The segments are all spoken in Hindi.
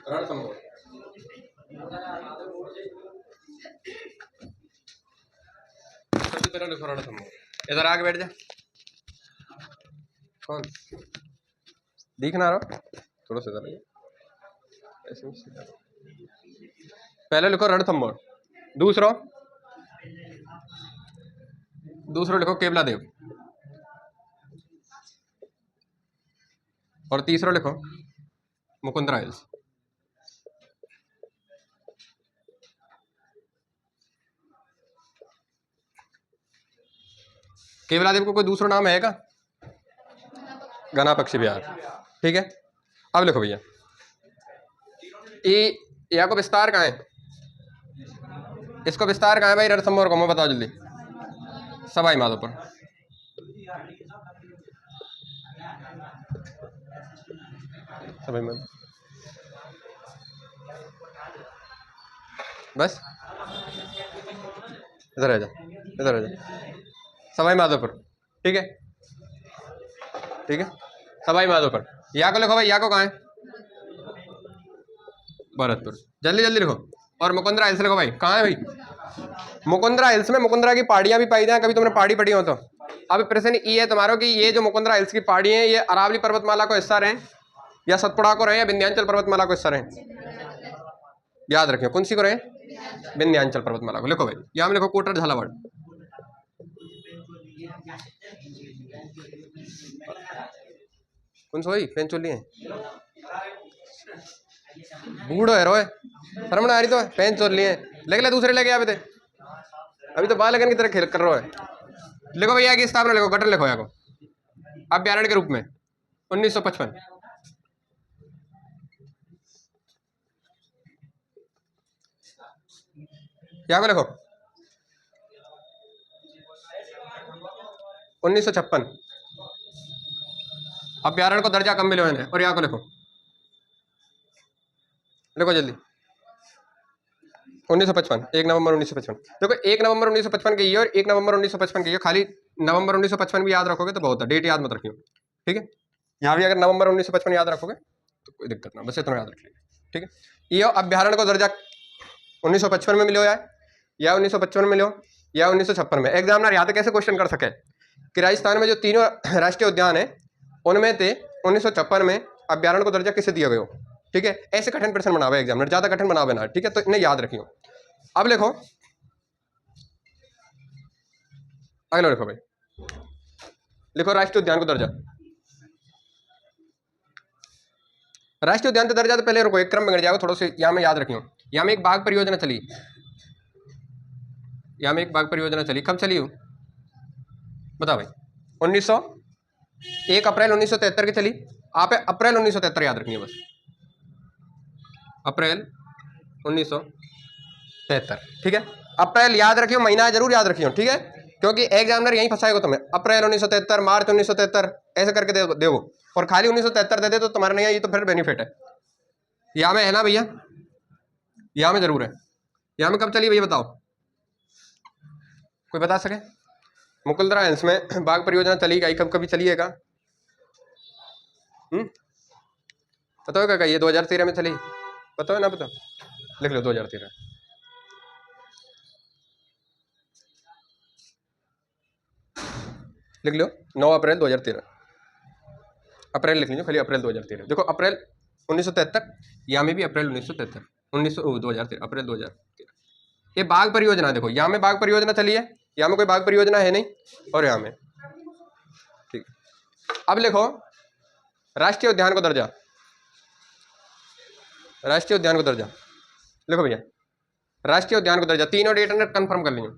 रणथंभौर। सबसे पहले लिखो रणथंभौर। इधर आके बैठ जा। कौन दिखना रहा? थोड़ा सा इधर ऐसे सीधा। पहले लिखो रणथंभौर। दूसरा लिखो केवलादेव। और तीसरा लिखो मुकुंदरा हिल्स। केवलादेव को कोई दूसरा नाम है क्या? घना पक्षी विहार। ठीक है, अब लिखो भैया या को विस्तार कहाँ है? इसको विस्तार कहाँ है भाई? रणथंभौर को मैं बताओ जल्दी। सवाई माधोपुर। सवाई माधोपुर बस। इधर आ जा, इधर आ जा। सवाई माधोपुर। ठीक है, ठीक है, सवाई माधोपुर। या को लिखो भाई, या को कहाँ है? भरतपुर। जल्दी जल्दी लिखो। और मुकुंदरा हिल्स लिखो भाई। कहाँ है भाई? मुकुंदरा हिल्स में मुकुंदरा की पहाड़ियां भी पाई जाए। कभी तुमने पहाड़ी पढ़ी हो तो? अब प्रश्न ये है तुम्हारा कि ये जो मुकुंदरा हिल्स की पहाड़ी है, ये अरावली पर्वतमाला को हिस्सा रहे या सतपुड़ा को रहे या विंध्याचल पर्वतमाला को हिस्सा रहे? याद रखियो, कौन सी को रहे? विंध्याचल पर्वतमाला को। लिखो भाई, यहाँ में लिखो कोटर झालावाड़। कौन सोई पेन चोली है? बूढ़ो है रोए, शर्म ना आ रही तो पेन चोल लिए लेके ले दूसरे लेके आवे थे। अभी तो बाल लगन की तरह खेल कर रहा है। लिखो भैया की स्थापना लिखो, गठन लिखो यहाँ को अभ्यारण्य के रूप में 1955। यहाँ को लिखो 1956 अभ्यारण्य को दर्जा कब मिला मैंने। और यहाँ को लिखो, लिखो जल्दी 1955, 1 नवंबर 1955। देखो 1 नवंबर 1955 की और 1 नवंबर 1955 की। खाली नवंबर 1955 भी याद रखोगे तो बहुत है, डेट याद मत रखियो। ठीक है, यहाँ भी अगर नवंबर 1955 याद रखोगे तो कोई दिक्कत ना, बस इतना याद रख लीजिए। ठीक है, ये अभ्यारण्य को दर्जा 1955 में मिलो या 1955 में मिलो या 1956 में। एग्जामिनर यहाँ पे कैसे क्वेश्चन कर सके कि राजस्थान में जो तीनों राष्ट्रीय उद्यान है उनमें से 1956 में अभ्यारण्य को दर्जा किसे दिया गया? ठीक है, ऐसे कठिन प्रश्न बनावे एग्जामिनर, ज्यादा कठिन बनावे ना। ठीक है, तो इन्हें याद रखियो। अब लिखो अगला, लिखो भाई, लिखो राष्ट्रीय उद्यान को दर्जा। राष्ट्रीय उद्यान का दर्जा तो पहले रुको, एक क्रम बिगड़ जाएगा थोड़ा सा। यहाँ में याद रखियो, यहाँ में एक बाघ परियोजना चली। यहाँ में एक बाघ परियोजना चली, कब चली हो बताओ भाई? 1 अप्रैल 1973 की चली। आप अप्रैल 1973 याद रखनी है बस, अप्रैल 1973। ठीक है, अप्रैल याद रखियो, महीना जरूर याद रखियो। ठीक है, क्योंकि एग्जामिनर यहीं फंसाएगा तुम्हें। अप्रैल 1973, मार्च 1973 ऐसे करके दे वो, और खाली 1973 दे दे तो तुम्हारा नहीं है, ये तो फिर बेनिफिट है। यहाँ में है ना भैया? यहाँ में जरूर है। यहाँ में कब चली भैया बताओ, कोई बता सके? मुकुंदरा हिल्स में बाघ परियोजना चली गई, कब कभी चलिएगा? पता होगा क्या? ये 2013 में चली, पता है ना? पता, लिख लो 2013। लिख लो 9 अप्रैल 2013। अप्रैल लिख लीजिए खाली, अप्रैल 2013। देखो अप्रैल 1973, यहाँ में भी अप्रैल 1973, 2013 अप्रैल 2013। ये बाघ परियोजना देखो, यहाँ में बाघ परियोजना चली है, यहाँ में कोई बाघ परियोजना है नहीं, और यहाँ में। ठीक, अब लिखो राष्ट्रीय उद्यान को दर्जा। राष्ट्रीय उद्यान को दर्जा लिखो भैया, राष्ट्रीय उद्यान को दर्जा। तीनों डेट कंफर्म कर लीजिए।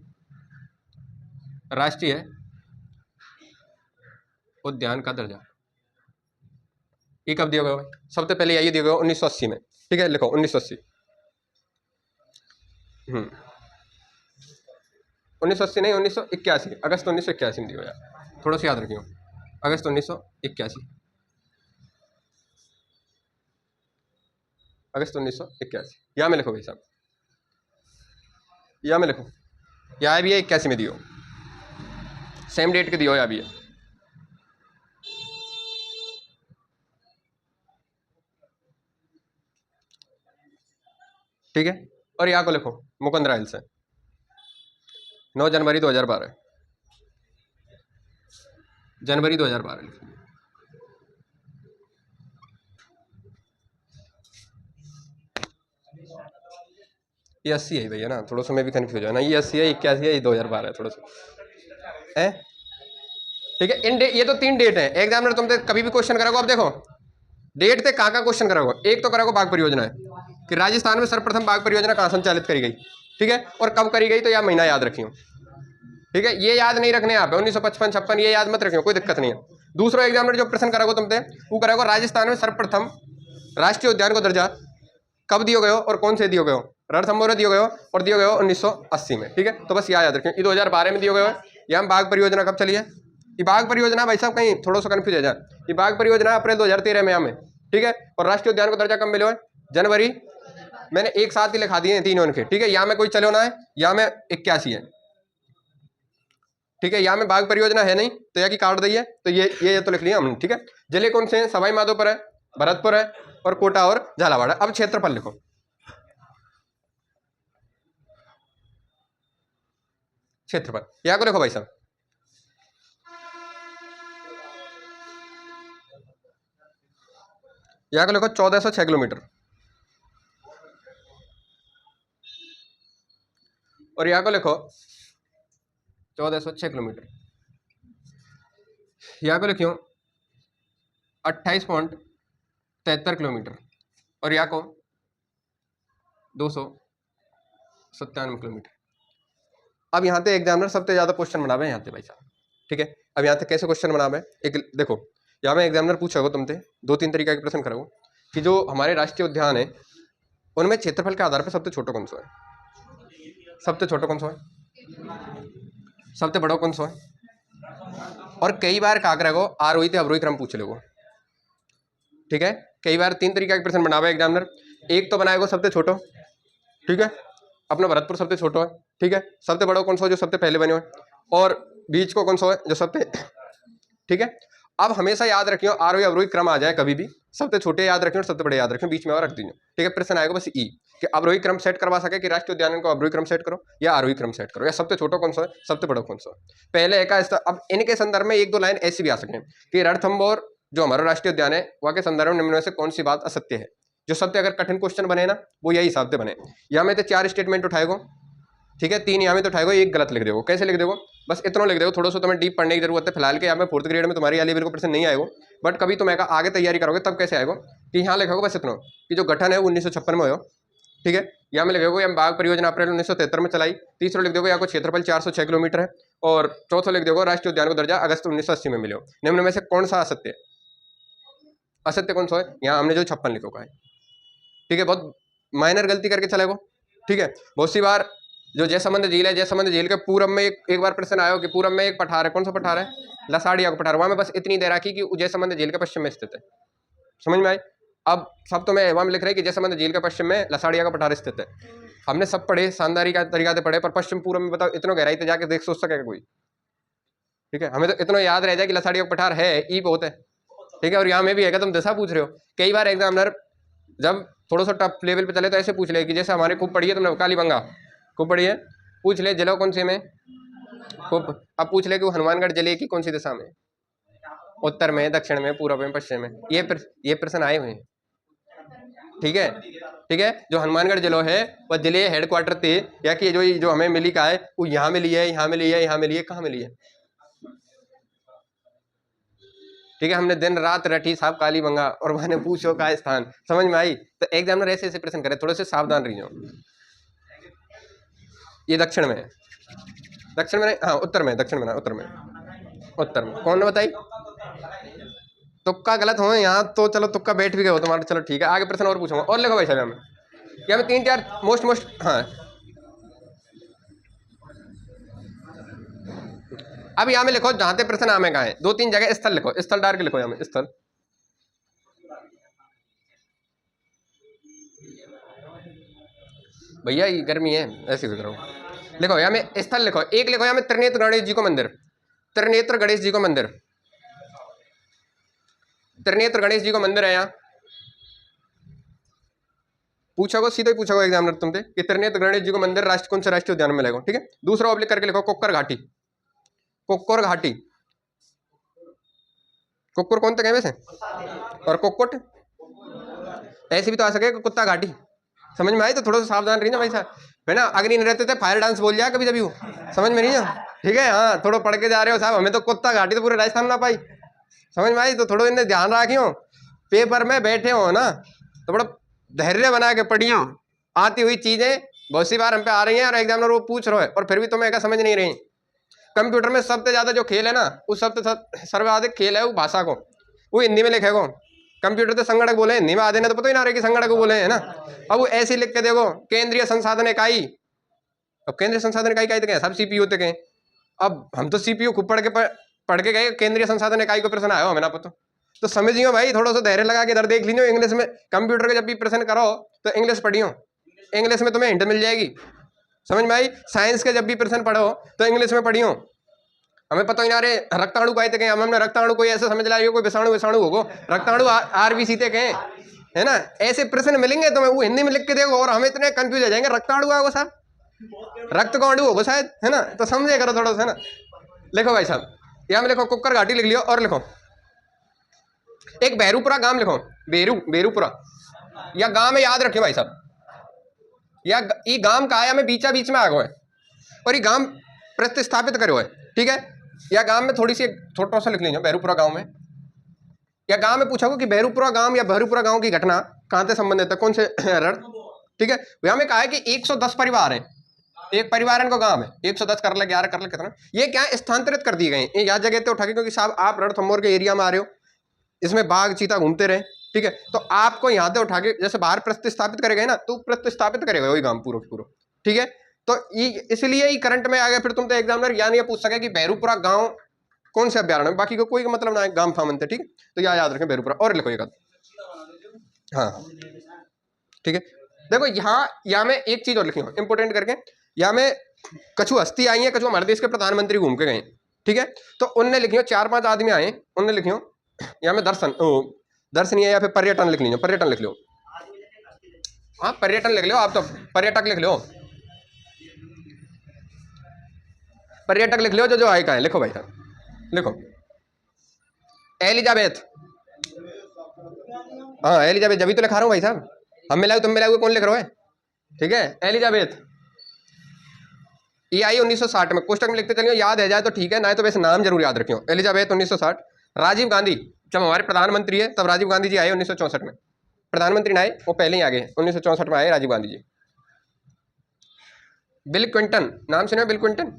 राष्ट्रीय उद्यान का दर्जा ये कब दिया गया? सबसे पहले यही दिया गया 1980 में। ठीक है, लिखो 1980। 1980 नहीं, 1981, अगस्त 1981 में दिया गया। थोड़ा सा याद रखियो, अगस्त 1981, अगस्त 1981। यहाँ में लिखो भाई साहब, यहाँ में लिखो, यहाँ भी है 81 में दियो, सेम डेट के दियो यहाँ भी है। ठीक है। और यहाँ को लिखो मुकुंदरा हिल्स है, 9 जनवरी 2012, जनवरी 2012 लिखिए। ये 80 है भैया ना, थोड़ा सा मैं भी कन्फ्यूज है ना, ये 80 है, 81 है, ये 2012 है, थोड़ा सा है। ठीक है, ये तो 3 डेट है। एग्जामिनर तुमसे कभी भी क्वेश्चन कराओगे, अब देखो डेट से कहाँ क्वेश्चन कराओगे। एक तो कराओगे बाघ परियोजना है कि राजस्थान में सर्वप्रथम बाघ परियोजना कहाँ संचालित करी गई, ठीक है, और कब करी गई, तो यह महीना याद रखियो। ठीक है, ये याद नहीं रखने आप 1955 56 ये याद मत रखियो, कोई दिक्कत नहीं है। दूसरा एग्जामिनर जो प्रश्न कराओगे तुमसे वो कराओगे राजस्थान में सर्वप्रथम राष्ट्रीय उद्यान को दर्जा कब दियो गयो और कौन से दियो गयो। रणथंभौर दियो गयो और दियो गयो 1980 में। ठीक है, तो बस याद रखें ये 2012 में दियो गयो है। यहाँ बाघ परियोजना कब चली है, ये बाघ परियोजना भाई साहब कहीं थोड़ा सा कन्फ्यूज है जाए, ये बाघ परियोजना अप्रैल 2013 में यहाँ में। ठीक है, और राष्ट्रीय उद्यान को दर्जा कब मिलो है, जनवरी। मैंने एक साथ ही लिखा दिए हैं तीनों इनके। ठीक है, यहाँ में कोई चलो ना है, यहाँ में 81 है। ठीक है, यहाँ में बाघ परियोजना है नहीं तो यहाँ की काट दी है, तो ये तो लिख लिया हमने। ठीक है, जिले कौन से हैं, सवाई माधोपुर है, भरतपुर है, और कोटा और झालावाड़ है। अब क्षेत्रफल लिखो, क्षेत्रफल यहाँ को लिखो भाई साहब, यहाँ को लिखो 1406 किलोमीटर, और यहाँ को लिखो 1406 किलोमीटर, यहाँ को लिखियो 28.73 किलोमीटर, और यहाँ को 297 किलोमीटर। अब यहाँ पे एग्जामिनर सबसे ज्यादा क्वेश्चन बनावे यहाँ पे भाई साहब। ठीक है, अब यहाँ पे कैसे क्वेश्चन बनावे, एक देखो यहाँ में एग्जामिनर पूछोगे तुमसे 2-3 तरीके के प्रश्न करोगे कि जो हमारे राष्ट्रीय उद्यान है उनमें क्षेत्रफल के आधार पर सबसे छोटा कौन सा है, सबसे छोटा कौन सा है, सबसे बड़ा कौन सा है। और कई बार क्या करेगो आरोही थे अवरोही क्रम पूछ लेगो। ठीक है, कई बार 3 तरीके के प्रश्न बनावे एग्जामिनर। एक तो बनाएगो सबसे छोटो, ठीक है, अपना भरतपुर सबसे छोटो है। ठीक है, सबसे बड़ा कौन सा जो सबसे पहले बने हो, और बीच को कौन सा है जो सबसे ठीक है। अब हमेशा याद रखियो आरोही अवरोही क्रम आ जाए कभी भी, सबसे छोटे याद रखियो और सबसे बड़े याद रखियो, बीच में और रख दीजिए। ठीक है, प्रश्न आएगा बस ई कि अवरोही क्रम सेट करवा सके कि राष्ट्रीय उद्यान को अवरोही क्रम सेट करो या आरोही क्रम सेट करो, या सबसे छोटा कौन सा है सबसे बड़ा कौन सा है। पहले एक अब इनके संदर्भ में 1-2 लाइन ऐसी भी आ सके कि रणथंभौर जो हमारा राष्ट्रीय उद्यान है वहाँ के संदर्भ में निम्न में से कौन सी बात असत्य है। जो सबसे अगर कठिन क्वेश्चन बने ना वो यही हिसाब से बने। यहाँ में तो 4 स्टेटमेंट उठाएगो, ठीक है, 3 यहाँ में तो उठाएगो, एक गलत लिख देगो। कैसे लिख देगो, बस इतना लिख देगो, थोड़ा सा तुम्हें डीप पढ़ने की जरूरत है फिलहाल के। यहाँ में 4th ग्रेड में तुम्हारी लेवल को प्रश्न नहीं आएगो, बट कभी तुम आगे तैयारी करोगे तब कैसे आएगो कि यहाँ लिखोगे बस इतना कि जो गठन है 1956 में हो। ठीक है, यहाँ में लिखोगे हम बाघ परियोजना अप्रैल 1973 में चलाई। तीसरा लिख दोगे यहाँ को क्षेत्रफल 406 किलोमीटर है, और चौथा लिख दोगे राष्ट्रीय उद्यान को दर्जा अगस्त 1980 में मिले। निम्न में से कौन सा असत्य है, असत्य कौन सा है, यहाँ हमने जो 56 लिखोगा है। ठीक है, बहुत माइनर गलती करके चलेगो। ठीक है, बहुत सी बार जो जयसमंद झील है, जयसमंद झील के पूरब में एक बार प्रश्न आया कि पूरब में एक पठार है, कौन सा पठार है, लसाड़िया का पठार। वहां में बस इतनी देर रखी कि जयसमंद झील के पश्चिम में स्थित है। समझ में आई। अब सब तो मैं वहां में लिख रहे कि जयसमंद झील के पश्चिम में लसाड़िया का पठार स्थित है। हमने सब पढ़े, शानदारी का तरीका से पढ़े, पर पश्चिम पूरब में बताओ इतना गहराई से जाके देख सोच सकेगा कोई। ठीक है, हमें तो इतना याद रह जाए कि लसाड़िया का पठार है, ई बहुत है। ठीक है, और यहाँ में भी है, तुम दिशा पूछ रहे हो। कई बार एग्जामिनर जब थोड़ा सा टफ लेवल पे चले तो ऐसे पूछ ले कि जैसे हमारे खूब पढ़ी है तुमने कालीबंगा खूब पढ़ी है, पूछ ले जिला कौन से में खूब। अब पूछ ले कि हनुमानगढ़ जिले की कौन सी दिशा में, उत्तर में, दक्षिण में, पूर्व में, पश्चिम में, ये प्रश्न आए हुए हैं। ठीक है, ठीक है, जो हनुमानगढ़ जिला है वह जिले हेडक्वार्टर थे, या कि जो हमें मिली का है वो यहाँ मिली है, यहाँ मिली है, यहाँ मिली है, कहाँ मिली है। ठीक है, हमने दिन रात रटी साहब कालीबंगा और मैंने पूछो का स्थान। समझ में आई। तो एग्जामिनर ऐसे ऐसे प्रश्न करे, थोड़े से सावधान रहिए। ये दक्षिण में है, दक्षिण में नहीं, हाँ उत्तर में, दक्षिण में ना, उत्तर में, उत्तर में। कौन ने बताई, तुक्का गलत हो यहाँ तो चलो तुक्का बैठ भी गए हो तुम्हारा, चलो ठीक है। आगे प्रश्न और पूछूंगा, और लिखो भाई साहब हमें क्या में 3-4 मोस्ट हाँ। अब यहाँ में लिखो जहां पे प्रश्न आमे का है 2-3 जगह स्थल लिखो, स्थल डाल के लिखो यहाँ में स्थल। भैया ये गर्मी है ऐसे गुजर रहा हूँ। लिखो यहाँ में स्थल लिखो, एक लिखो यहाँ में त्रिनेत्र गणेश जी को मंदिर, त्रिनेत्र गणेश जी को मंदिर, त्रिनेत्र गणेश जी को मंदिर है यहाँ पूछोगे सीधे पूछोगे एग्जामिनर तुमसे कि त्रिनेत्र गणेश जी को मंदिर राष्ट्र कौन से राष्ट्रीय उद्यान में लगो, ठीक है। दूसरा ऑब्लिक करके लिखो कुक्कर घाटी, कुक्कुर घाटी, कुक्कुर कौन तक है वैसे, और कुक्कुट ऐसे भी तो आ सके कुत्ता घाटी, समझ में आई। तो थोड़ा सा सावधान रही ना भाई साहब, है ना। अग्नि नहीं रहते थे फायर डांस बोल जाए कभी जब समझ में नहीं है, ठीक है। हाँ थोड़ा पढ़ के जा रहे हो साहब, हमें तो कुत्ता घाटी तो पूरे राजस्थान ना पाई, समझ में आई। तो थोड़ा इन्हें ध्यान रखियो, पेपर में बैठे हो ना तो बड़ा धैर्य बना के पढ़ियो। आती हुई चीजें बहुत सी बार हम पे आ रही हैं और एग्जामिनर वो पूछ रहे हैं और फिर भी तुम्हें क्या समझ नहीं रही। कंप्यूटर में सबसे ज्यादा जो खेल है ना, उस सबसे सर्वाधिक खेल है वो भाषा को, वो हिंदी में लिखेगो। कंप्यूटर तो संगणक बोले, हिंदी में आधे ने तो पता ही ना रहे कि संगणक को बोले है ना। अब वो ऐसे लिख के देखो केंद्रीय संसाधन इकाई, अब केंद्रीय संसाधन इकाई तो क्या सब सीपीयू तक है। अब हम तो सीपीयू खूब पढ़ के गए, केंद्रीय संसाधन इकाई को प्रश्न आया हमें ना पता। तो समझियो भाई, थोड़ा सा धैर्य लगा के इधर देख लीजिए। इंग्लिश में कंप्यूटर के जब भी प्रश्न करो तो इंग्लिश पढ़ियो, इंग्लिश में तुम्हें हिंट मिल जाएगी, समझ में आई। साइंस के जब भी प्रश्न पढ़ो तो इंग्लिश में पढ़ियो। हमें पता ही ना रहे रक्ताणु का थे, हमने रक्ताणु कोई ऐसे समझ लाइए कोई विषाणु विषाणु होगो, रक्ताणु आरबीसी थे कहें, है ना। ऐसे प्रश्न मिलेंगे तो मैं वो हिंदी में लिख के देखो और हम इतने कंफ्यूज हो जाएंगे, रक्ताणु आओ साहब, रक्त का अणु होगा शायद, है ना। तो समझे करो थोड़ा सा ना। लिखो भाई साहब, यहाँ में लिखो कुक्कर घाटी लिख लियो, और लिखो एक बेरूपुरा गांव लिखो, बेरूपुरा, या गांव में याद रखियो भाई साहब, या ये गांव का आया में बीचा बीच में आ गए और ये गांव प्रतिस्थापित करो है, ठीक है। या गांव में थोड़ी सी छोटा सा लिख लीजिए बेरूपुरा गांव में, या गांव में पूछोगे कि बेरूपुरा गांव या बेरूपुरा गांव की घटना कहां से संबंधित है, कौन से रण, ठीक है। यहाँ में कहा है कि 110 परिवार हैं, एक परिवार इनको गांव है, 110 कर ले 11 कर ले कितना, ये क्या स्थानांतरित कर दिए गए ये यहाँ जगह पे उठा के, क्योंकि साहब आप रणथंभौर के एरिया में आ रहे हो, इसमें बाघ चीता घूमते रहे, ठीक है। तो आपको यहाँ से उठा के जैसे बाहर प्रतिस्थापित करेगा ना, तो प्रतिस्थापित करेगा वही गांव पूरा पूरा, ठीक है। तो इसलिए ही करंट में आ गया। फिर तुम तो एग्जामिनर यानी ये पूछ सके कि बेरूपुरा गांव कौन से अभ्यारण्य में, बाकी को कोई मतलब ना है, गांव फामनते, ठीक है। तो याद रखें बेरूपुरा, और लिखो एक, हाँ ठीक है। देखो यहाँ में एक चीज और लिखी हो इंपोर्टेंट करके, यहाँ में कछु हस्ती आई है, कछु हमारे देश के प्रधानमंत्री घूम के गए, ठीक है। तो उनने लिखियो 4-5 आदमी आए, उनने लिखियो यहाँ में दर्शनीय या फिर पर्यटन लिख लीजिए, पर्यटन लिख लो, हाँ पर्यटन लिख लो आप, तो पर्यटक लिख लो, पर्यटक लिख लो, जो आए का है लिखो भाई साहब, लिखो एलिजाबेथ, हाँ एलिजाबेथ, जब भी तो लिखा रहा हूँ भाई साहब, हम मिलाओ तुम मिलाओ, कौन लिख रहे हो, ठीक है। एलिजाबेथ ये आई 1960 में, कोष्टक में लिखते चलिए, याद है जाए तो ठीक है, ना तो वैसे नाम जरूर याद रखियो। एलिजाबेथ 1960। राजीव गांधी जब हमारे प्रधानमंत्री है तब राजीव गांधी जी आए 1964 में, प्रधानमंत्री ना आए वो पहले ही आ गए, 1964 में आए राजीव गांधी जी। बिल क्विंटन, नाम सुने बिल क्विंटन,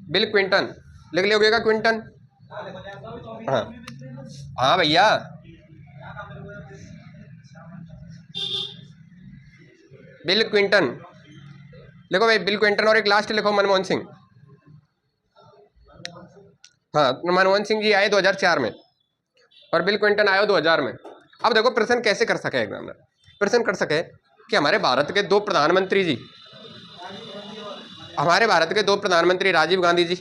बिल क्विंटन लिख लियोगेगा, क्विंटन, हाँ हाँ भैया, बिल क्विंटन लिखो भाई, बिल क्विंटन। और एक लास्ट लिखो मनमोहन सिंह, हाँ मनमोहन सिंह जी आए 2004 में और बिल क्विंटन आए 2000 में। अब देखो प्रश्न कैसे कर सके एग्जामिनर, प्रश्न कर सके कि हमारे भारत के दो प्रधानमंत्री जी, हमारे भारत के दो प्रधानमंत्री राजीव गांधी जी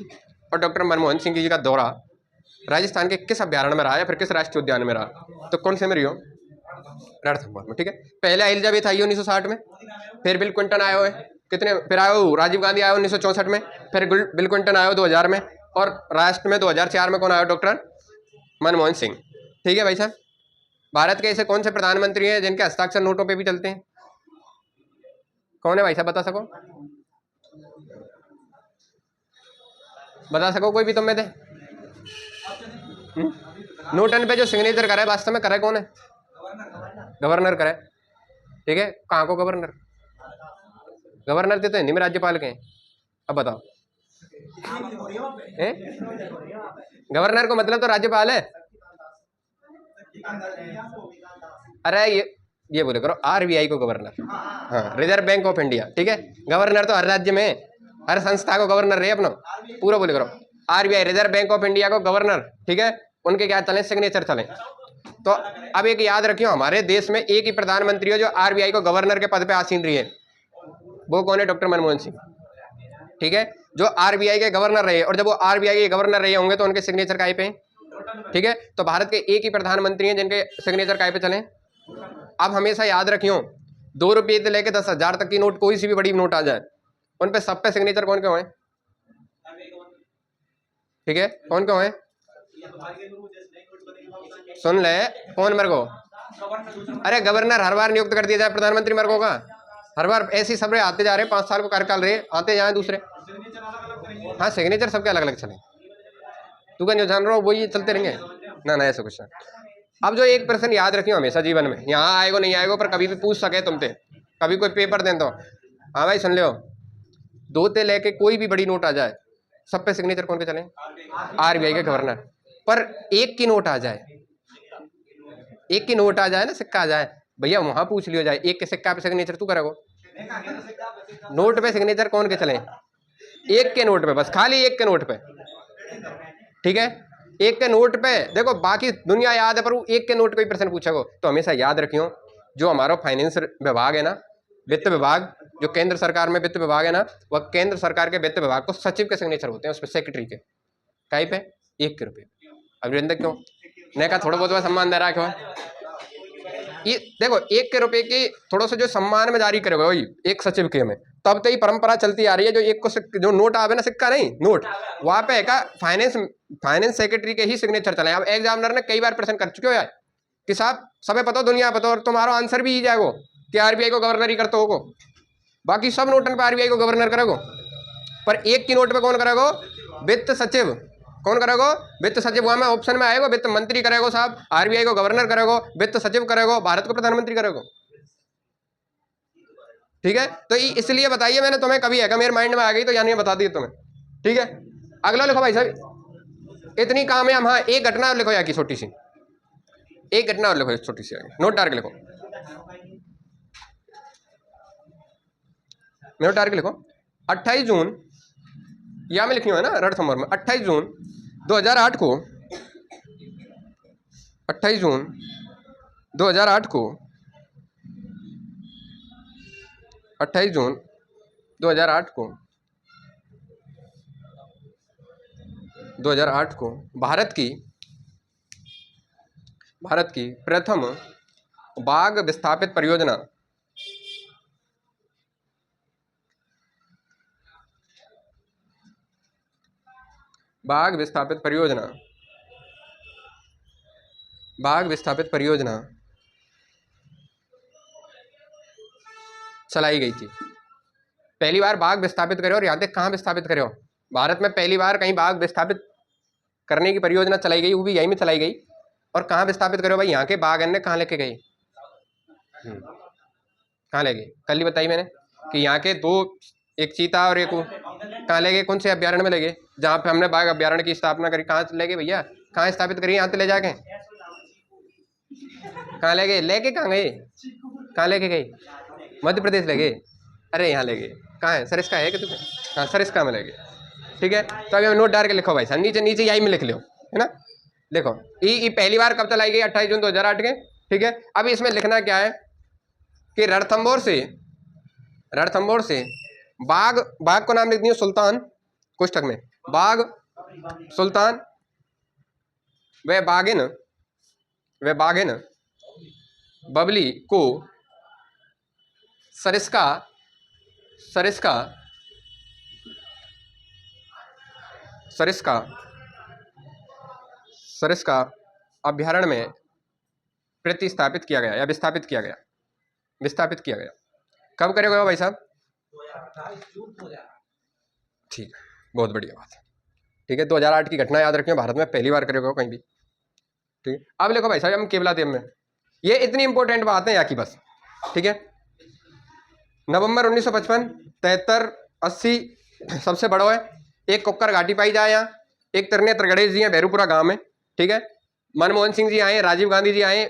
और डॉक्टर मनमोहन सिंह जी का दौरा राजस्थान के किस अभ्यारण्य में रहा या फिर किस राष्ट्रीय उद्यान में रहा, तो कौन से में रही हो, रणथंभौर में, ठीक है। पहले एलिजाबेथ आई 1960 में, फिर बिल क्विंटन आए हुए कितने, फिर आयो राजीव गांधी आयो 1964 में, फिर बिल क्विंटन आयो 2000 में, और राष्ट्र में 2004 में कौन आयो, डॉक्टर मनमोहन सिंह, ठीक है भाई साहब। भारत के ऐसे कौन से प्रधानमंत्री हैं जिनके हस्ताक्षर नोटों पे भी चलते हैं, कौन है भाई साहब, बता सको, बता सको कोई भी तुम में थे। नोटन पे जो सिग्नेचर करे वास्तव में करे कौन है, गवर्नर करे, ठीक है। कहाँ को गवर्नर, गवर्नर थे तो हिंदी में राज्यपाल के, अब बताओ गवर्नर को मतलब तो राज्यपाल है, अरे ये बोले करो आरबीआई को गवर्नर, हाँ रिजर्व बैंक ऑफ इंडिया, ठीक है। गवर्नर तो हर राज्य में हर संस्था को गवर्नर रहे अपना, पूरा बोले करो RBI reserve bank of India को गवर्नर, ठीक है। उनके क्या चले, सिग्नेचर चले। तो अब एक याद रखियो, हमारे देश में एक ही प्रधानमंत्री हो जो आरबीआई को गवर्नर के पद पे आसीन रही है, वो कौन है, डॉक्टर मनमोहन सिंह, ठीक है, जो आरबीआई के गवर्नर रहे। और जब वो आरबीआई के गवर्नर रहे होंगे तो उनके सिग्नेचर काय पे, ठीक है। तो भारत के एक ही प्रधानमंत्री हैं जिनके सिग्नेचर काय पे चले। अब हमेशा याद रखियो ₹2 से लेके 10,000 तक की नोट, कोई सी भी बड़ी नोट आ जाए, उन पे सब पे सिग्नेचर कौन क्यों है? ठीक है, कौन क्यों है? सुन ले, कौन मेरे को? अरे गवर्नर हर बार नियुक्त कर दिया जाए, प्रधानमंत्री मेरे को का हर बार ऐसी सब आते जा रहे, 5 साल को कार्यकाल रहे, आते जाए दूसरे। हाँ, सिग्नेचर सबके अलग अलग चले, तू क्या जान रहा हो, वही चलते रहेंगे ना, ना ऐसा कुछ ना। अब जो एक पर्सन याद रखियो हमेशा जीवन में, यहाँ आएगो नहीं आएगो, पर कभी भी पूछ सके तुमसे, कभी कोई पेपर दे तो हाँ भाई सुन लियो, 2 से लेके कोई भी बड़ी नोट आ जाए, सब पे सिग्नेचर कौन के चले? RBI के गवर्नर। पर एक की नोट आ जाए, एक की नोट आ जाए ना, सिक्का आ जाए, भैया वहां पूछ लियो जाए, एक के सिक्का पे सिग्नेचर तू करेगो? नोट पे सिग्नेचर कौन के चले? एक के नोट पे, बस खाली एक के नोट पे। ठीक है, एक के नोट पे देखो, बाकी दुनिया याद है, पर वो एक के नोट पे ही प्रश्न पूछेगो। तो हमेशा याद रखियो, जो हमारा फाइनेंस विभाग है ना, वित्त विभाग, जो केंद्र सरकार में वित्त विभाग है ना, वह केंद्र सरकार के वित्त विभाग को सचिव के सिग्नेचर होते हैं, उस पर सेक्रेटरी के कहीं पे 1 के रुपये। अब वीरेंद्र क्यों ने कहा थोड़ा बहुत सम्मान दे रहा है, क्यों? ये देखो 1 के रुपए की थोड़ा सा जो सम्मान में जारी करेगा वही एक सचिव के में, तब तो ये परंपरा चलती आ रही है, जो एक को जो नोट आवे ना, सिक्का नहीं नोट, वहां पे का फाइनेंस सेक्रेटरी के ही सिग्नेचर चले। अब एग्जामिनर ने कई बार प्रश्न कर चुके हो यार कि साहब सबे पता दुनिया पता, और तुम्हारा आंसर भी ही जाएगो कि RBI को गवर्नर ही करते होगो, बाकी सब नोटन पे RBI को गवर्नर करेगो, पर एक की नोट पे कौन करेगो? वित्त सचिव। कौन करेगो? वित्त सचिव। वहां में ऑप्शन में आएगा वित्त मंत्री करेगो साहब, RBI को गवर्नर करेगो, वित्त सचिव करेगो, भारत को प्रधानमंत्री करेगो। ठीक है, तो इसलिए बताइए, मैंने तुम्हें कभी है मेरे माइंड में आ गई तो यानी बता दी तुम्हें। ठीक है, अगला लिखो भाई साहब, इतनी काम है हम। हाँ, एक घटना लिखो यहाँ की छोटी सी, एक घटना और लिखो छोटी सी, नोट डाल के लिखो, नोट डाल के लिखो। 28 जून या में लिखनी है ना, रणथंभौर में 28 जून 2008 को, 28 जून 2008 को, 28 जून 2008 को, 2008 को भारत की प्रथम बाघ विस्थापित परियोजना चलाई गई थी। पहली बार बाघ विस्थापित करे, और यहाँ तक कहाँ विस्थापित करे हो? भारत में पहली बार कहीं बाघ विस्थापित करने की परियोजना चलाई गई, वो भी यहीं में चलाई गई। और कहाँ विस्थापित करे हो भाई? यहाँ के बाघ ने कहाँ लेके गई? कहाँ ले गए? कल ही बताई मैंने कि यहाँ के 2, एक चीता और एक कहाँ ले गए? कौन से अभ्यारण्य में ले गए? जहाँ पे हमने बाघ अभ्यारण्य की स्थापना करी, कहाँ ले गए भैया? कहाँ स्थापित करी? यहाँ से ले जाके कहाँ ले गए? लेके कहाँ गए? कहाँ लेके गए? मध्य प्रदेश ले गए? अरे यहाँ ले गए। कहाँ है? सरिस्का है कि तुम्हें? हाँ, सरिस्का में ले गए। ठीक है, तो अभी नोट डाल के लिखो भाई साहब, नीचे नीचे यही में लिख लो, है ना। देखो ये पहली बार कब चलाई गई? 28 जून 2008 के। ठीक है, अब इसमें लिखना क्या है कि रणथंभौर से बाघ को नाम लिख दियो सुल्तान, कोष्ठक में बाघ सुल्तान, व बाघिन बबली को सरिस्का अभ्यारण्य में प्रतिस्थापित किया गया या विस्थापित किया गया। कब करेगा भाई साहब? ठीक है, बहुत बढ़िया बात है। ठीक है, 2008 की घटना याद रखिए, भारत में पहली बार करेगा कहीं भी। ठीक है, अब देखो भाई साहब, हम केवलादेव में, ये इतनी इंपॉर्टेंट बात है यहाँ की बस। ठीक है, नवंबर 1955, 73, 80 सबसे बड़ा है। एक कुक्कर घाटी पाई जाए यहाँ, एक त्रिनेत्र गणेश जी हैं भैरूपुरा गांव में। ठीक है, मनमोहन सिंह जी आए, राजीव गांधी जी आए,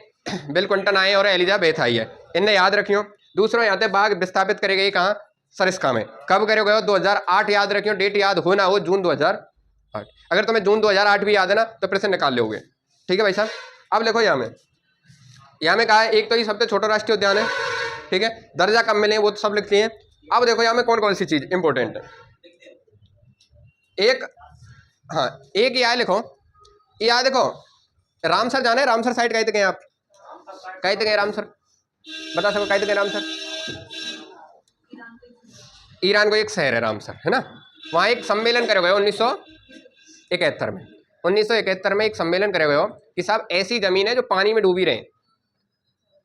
बिल क्लिंटन आए और एलिजाबेथ आई है, इन्हें याद रखियो। दूसरा यहाँ पे बाघ विस्थापित करे गए कहाँ? सरिस्का में। कब करे गए? 2008 याद रखियो, डेट याद हो ना हो, जून 2008। अगर तुम्हें जून 2008 भी याद है ना तो प्रश्न निकाल लोगे। ठीक है भाई साहब, अब देखो यहाँ में कहा है, एक तो ये सबसे छोटा राष्ट्रीय उद्यान है। ठीक है, दर्जा कब मिले वो तो सब लिखते हैं। अब देखो यहाँ में कौन कौन सी चीज इंपॉर्टेंट है। एक यहाँ लिखो, यहाँ देखो रामसर जाना है। रामसर साइड कहीं तक गए आप? कहीं तक गए रामसर? बता सको कहीं तक गए रामसर? ईरान को एक शहर है रामसर, है ना, वहाँ एक सम्मेलन करे हुए हो 1971 में। 1971 में एक सम्मेलन करे हुए हो कि साहब ऐसी जमीन है जो पानी में डूबी रहे,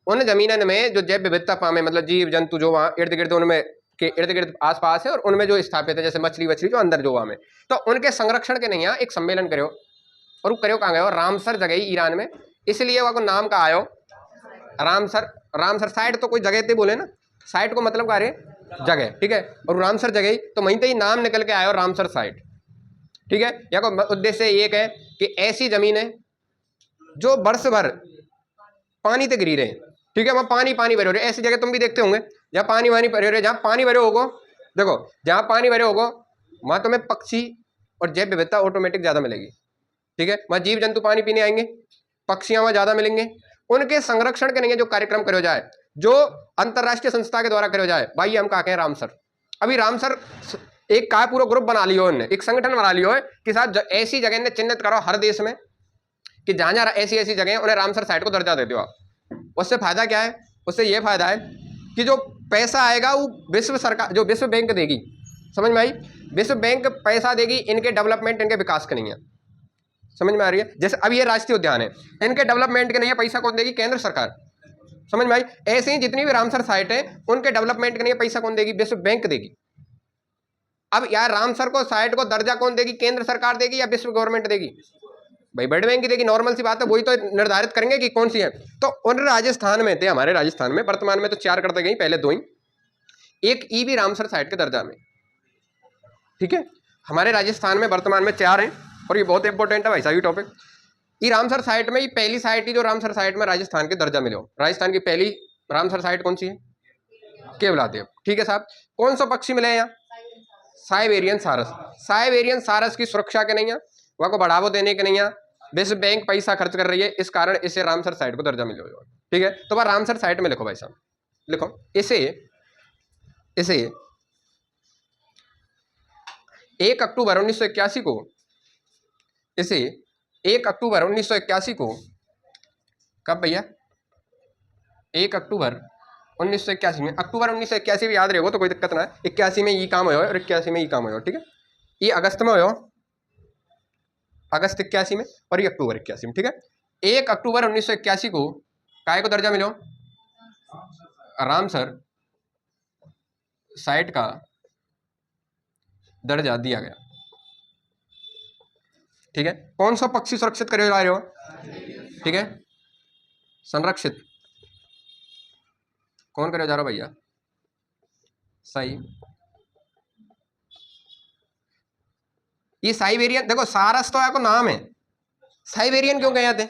उन जमीनन में जो जैव विविधता पावे, मतलब जीव जंतु जो वहाँ इर्द गिर्द उनमें के इर्द गिर्द आसपास है और उनमें जो स्थापित है, जैसे मछली वछली जो अंदर जो वहाँ में, तो उनके संरक्षण के नहीं एक सम्मेलन करो, और वो करो कहाँ गए हो, रामसर जगह ईरान में, इसलिए वहाँ को नाम का आयो रामसर। रामसर साइट तो कोई जगह थे बोले ना, साइट को मतलब कार्य जगह, ठीक है, और रामसर जगह तो वहीं ही नाम निकल के आयो रामसर साइट, ठीक है। या को उद्देश्य एक है कि ऐसी जमीन है जो वर्ष भर पानी ते गिरी रहे, ठीक है, वहाँ पानी पानी भरे हो रहे, ऐसी जगह तुम भी देखते होंगे जहाँ पानी वानी भरे हो रहे, जहाँ पानी भरे होगो, देखो जहाँ पानी भरे होगो वहाँ तुम्हें पक्षी और जैव विविधता ऑटोमेटिक ज़्यादा मिलेगी, ठीक है, वहाँ जीव जंतु पानी पीने आएंगे, पक्षियाँ वहाँ ज़्यादा मिलेंगे, उनके संरक्षण के लिए जो कार्यक्रम करो जाए, जो अंतर्राष्ट्रीय संस्था के द्वारा करो जाए, भाई हम कहा कहें रामसर। अभी रामसर एक का पूरा ग्रुप बना लियो, उन्होंने एक संगठन बना लियो है कि साथ ऐसी जगह ने चिन्हित करो हर देश में कि जहाँ जहाँ ऐसी ऐसी जगह उन्हें रामसर साइट को दर्जा दे दो आप। उससे फायदा क्या है, उससे ये फायदा है कि जो पैसा आएगा वो विश्व सरकार, जो विश्व बैंक देगी, समझ में आई, विश्व बैंक पैसा देगी इनके डेवलपमेंट, इनके विकास के नहीं है, समझ में आ रही है। जैसे अब ये राष्ट्रीय उद्यान है, इनके डेवलपमेंट के नहीं है, पैसा कौन देगी, केंद्र सरकार, समझ में आई। ऐसे ही जितनी भी रामसर साइट है उनके डेवलपमेंट के लिए पैसा कौन देगी, विश्व बैंक देगी। अब यार रामसर को साइट को दर्जा कौन देगी, केंद्र सरकार देगी या विश्व गवर्नमेंट देगी, भाई वर्ल्ड बैंक की देगी, नॉर्मल सी बात है, वही तो निर्धारित करेंगे कि कौन सी है। तो उन राजस्थान में थे, हमारे राजस्थान में वर्तमान में तो 4 करते गई, पहले 2 ही, एक ईवी रामसर साइट के दर्जा में, ठीक है, हमारे राजस्थान में वर्तमान में 4 हैं, और ये बहुत इंपॉर्टेंट है भाई साहब ये टॉपिक। ये रामसर साइट में ये पहली साइट ही जो रामसर साइट में राजस्थान के दर्जा मिले हो, राजस्थान की पहली रामसर साइट कौन सी है, केवलादेव, ठीक है साहब। कौन सा पक्षी मिले हैं यहाँ, साइबेरियन सारस। साइबेरियन सारस की सुरक्षा के नहीं है, वहाँ को बढ़ावा देने के नहीं है, विश्व बैंक पैसा खर्च कर रही है, इस कारण इसे रामसर साइट को दर्जा मिले हुए, ठीक है। तो वह रामसर साइट में लिखो भाई साहब, लिखो इसे 1 अक्टूबर 1981 को, इसे 1 अक्टूबर 1981 को, कब भैया, 1 अक्टूबर 1981 में, अक्टूबर 1981 भी याद रहेगा तो कोई दिक्कत ना है, 81 में ये काम हो और 81 में ये काम हो, ठीक है, ये अगस्त में हो, अगस्त 81 में, और ये अक्टूबर 81 में, ठीक है। 1 अक्टूबर 1981 को काय को दर्जा मिलो, रामसर साइट का दर्जा दिया गया, ठीक है। कौन सा पक्षी सुरक्षित करे जा रहे हो, ठीक है, संरक्षित कौन करे जा रहा हो भैया, सही, ये साइबेरियन, देखो सारस तो आपको नाम है, साइबेरियन क्यों कहे जाते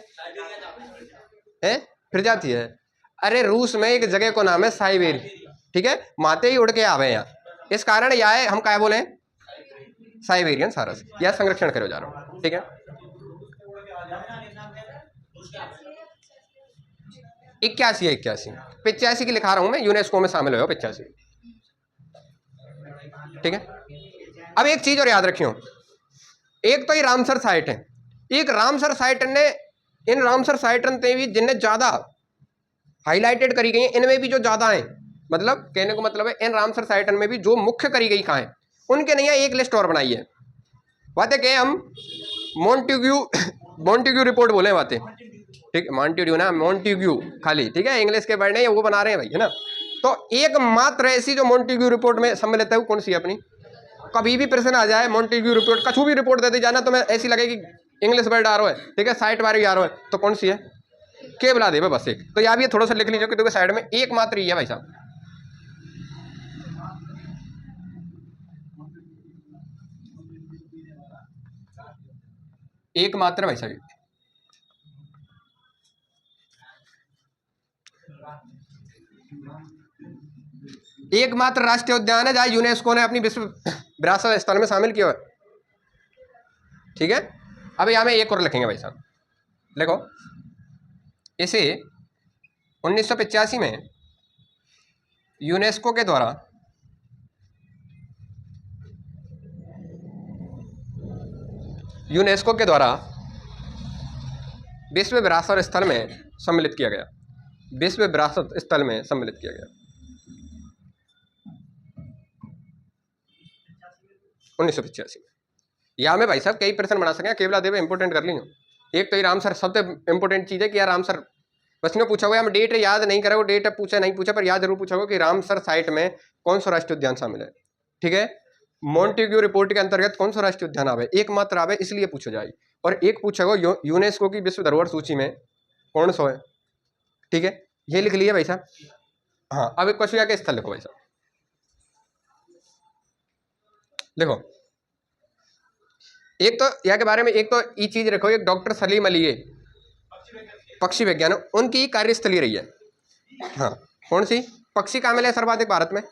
हैं, प्रजाति है, अरे रूस में एक जगह को नाम है साइबेरियन, ठीक है, माते ही उड़ के आवे यहाँ, इस कारण यह है हम क्या बोले साइबेरियन सारस, यह संरक्षण करो जा रहा हूँ, ठीक है। 81 85 की लिखा रहा हूं मैं, यूनेस्को में शामिल हो 85, ठीक है। अब एक चीज और याद रखियो, एक तो ये रामसर साइट है, एक रामसर साइट ने, इन रामसर साइट ने भी जिनने ज्यादा हाईलाइटेड करी गई है, इनमें भी जो ज्यादा है, मतलब कहने को मतलब है इन रामसर साइट में भी जो मुख्य करी गई कहाँ है, उनके नहीं है, एक लिस्ट और बनाई है, बातें कहें हम मॉन्टेग्यू रिपोर्ट बोले बातें, ठीक है, मॉन्टेग्यू ना, मॉन्टेग्यू खाली, ठीक है, इंग्लिश के वर्ड नहीं वो बना रहे हैं भाई, है ना। तो एक मात्र ऐसी जो मॉन्टेग्यू रिपोर्ट में सम्मिलित है वो कौन सी है अपनी, कभी भी प्रश्न आ जाए मॉन्टेग्यू रिपोर्ट, कछु भी रिपोर्ट देते जाना तो मैं ऐसी लगेगी इंग्लिश वर्ड आ रहा है, ठीक है, साइट बारे आ रहा है, तो कौन सी है, केवलादेव है बस एक, तो यहाँ भी थोड़ा सा लिख लीजिए क्योंकि साइड में एक मात्र ही है भाई साहब, एक मात्र भाई साहब, एकमात्र राष्ट्रीय उद्यान है जहां यूनेस्को ने अपनी विश्व विरासत स्थल में शामिल किया है, ठीक है। अब यहाँ में एक और लिखेंगे भाई साहब, देखो इसे 1985 में यूनेस्को के द्वारा विश्व विरासत स्थल में सम्मिलित किया गया, विश्व विरासत स्थल में सम्मिलित किया गया। 1985। या में भाई साहब कई प्रश्न बना सकें, केवलादेव इंपोर्टेंट कर लीजिए। एक तो ये रामसर सबसे इंपोर्टेंट चीज़ है कि यार रामसर बस यूँ पूछा हुआ, हम डेट याद नहीं करा, वो डेट पूछा नहीं पूछा, पर याद जरूर पूछा होगा कि रामसर साइट में कौन सा राष्ट्रीय उद्यान शामिल है। ठीक है, मॉन्टेग्यू रिपोर्ट के अंतर्गत कौन सा राष्ट्रीय उद्यान आवे, एकमात्र आवे, इसलिए पूछा जाए। और एक पूछा होगा यूनेस्को की विश्व धरोहर सूची में कौन सा है। ठीक है, ये लिख लिया भाई साहब। हाँ, अब एक क्वेश्चन के स्थल लिखो भाई साहब, देखो एक तो यहाँ के बारे में, एक तो ये चीज रखो, एक डॉक्टर सलीम अली है पक्षी विज्ञान, उनकी कार्यस्थली रही है। हाँ, कौन सी पक्षी कहाँ मिले हैं सर्वाधिक भारत में,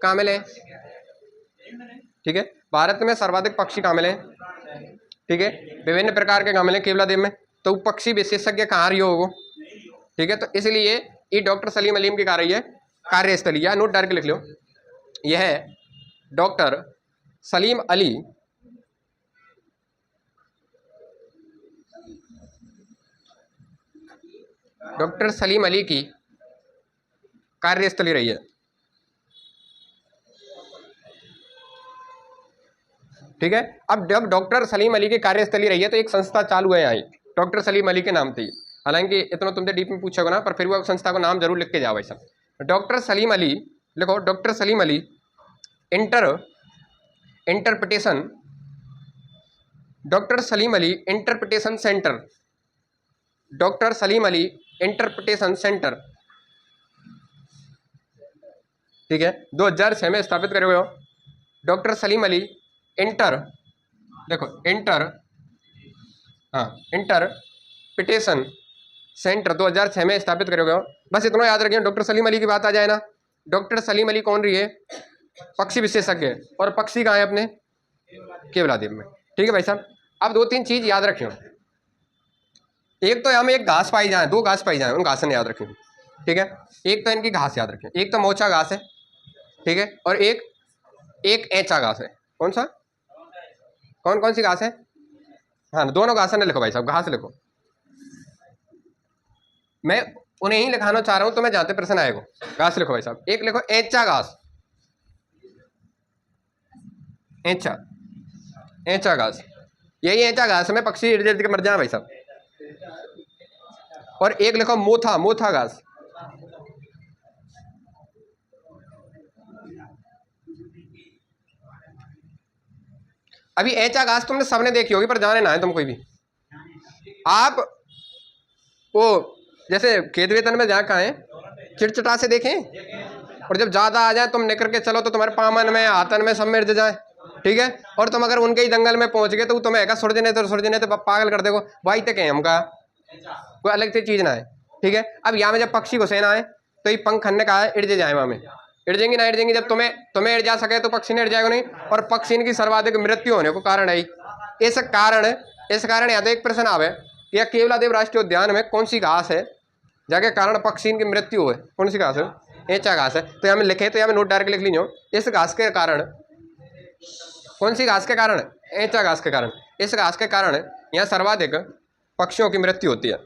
कहाँ मिले हैं? ठीक है, भारत में सर्वाधिक पक्षी कहाँ मिले हैं? ठीक है, विभिन्न प्रकार के कहाँ मिले? केवलादेव में। तो पक्षी विशेषज्ञ कहाँ रही हो? ठीक है, तो इसलिए ये डॉक्टर सलीम अलीम की कहा रही है कार्यस्थली, या नोट डायरेक्ट लिख लो, यह है डॉक्टर सलीम अली की कार्यस्थली रही है। ठीक है, अब जब डॉक्टर सलीम अली की कार्यस्थली रही है तो एक संस्था चालू है यहाँ डॉक्टर सलीम अली के नाम थी, हालांकि इतना तुमसे डीप में पूछोगे ना, पर फिर वो संस्था को नाम जरूर लिख के जाओ भाई साहब। डॉक्टर सलीम अली लिखो, doctor Salim Ali interpretation, doctor Salim Ali interpretation centre, doctor Salim Ali interpretation centre. ठीक है, 2006 में स्थापित करे हुए हो doctor Salim Ali interpretation centre 2006 में स्थापित करे हुए हो। बस इतना याद रखिए, डॉक्टर सलीम अली की बात आ जाए ना, डॉक्टर सलीम अली कौन रही है? पक्षी विशेषज्ञ, और पक्षी कहाँ है अपने? केवलादेव में। ठीक है भाई साहब, अब दो तीन चीज याद रखियो, एक तो यहाँ में एक घास पाई जाए, दो घास पाई जाए, उन घास ने याद रखें। ठीक है, एक तो इनकी घास याद रखें, एक तो मोचा घास है, ठीक है, और एक ऐचा घास है। कौन सा, कौन कौन सी घास है? हाँ, दोनों घास ने लिखो भाई साहब, घास लिखो, मैं उन्हें ही लिखाना चाह रहा हूं, तो मैं जानते प्रश्न आएगा। घास लिखो भाई साहब, एक लिखो ऐचा घास, ऐचा घास, यही ऐचा घास में पक्षी इर्द गिर्द के मर जाए भाई साहब। और एक लिखो मोथा घास, अभी ऐचा घास तुमने सबने देखी होगी, पर जाने ना है तुम कोई भी। आप वो जैसे खेत वेतन में जहाँ कहाँ चिड़चिटा से देखें, और जब ज्यादा आ जाए तुम निकल के चलो तो तुम्हारे पामन में हाथन में सब मिर्च जाए। ठीक है, और तुम अगर उनके ही जंगल में पहुंच गए तो तुम्हें है सुरजने तो पागल कर देगो भाई तक है हमका, कोई अलग से चीज ना है। ठीक है, अब यहाँ में जब पक्षी घुसेना है तो ये पंख खन्ने का है, इड़ जाए वहां में, इड़ जाएंगी ना इड़ जाएंगी, जब तुम्हें इड़ जा सके तो पक्षी ने इड़ जाएगा नहीं, और पक्षी इनकी सर्वाधिक मृत्यु होने को कारण है। इस कारण यहाँ तो एक प्रश्न आवे कि यह केवलादेव राष्ट्रीय उद्यान में कौन सी घास है जाके कारण पक्षी इनकी मृत्यु है? कौन सी घास है? ऐचा घास है। तो यहाँ में लिखे, तो यहाँ में नोट डायरेक्ट लिख लीजिए, इस घास के कारण, कौन सी घास के कारण? ऐचा घास के कारण। इस घास के कारण यहाँ सर्वाधिक पक्षियों की मृत्यु होती है।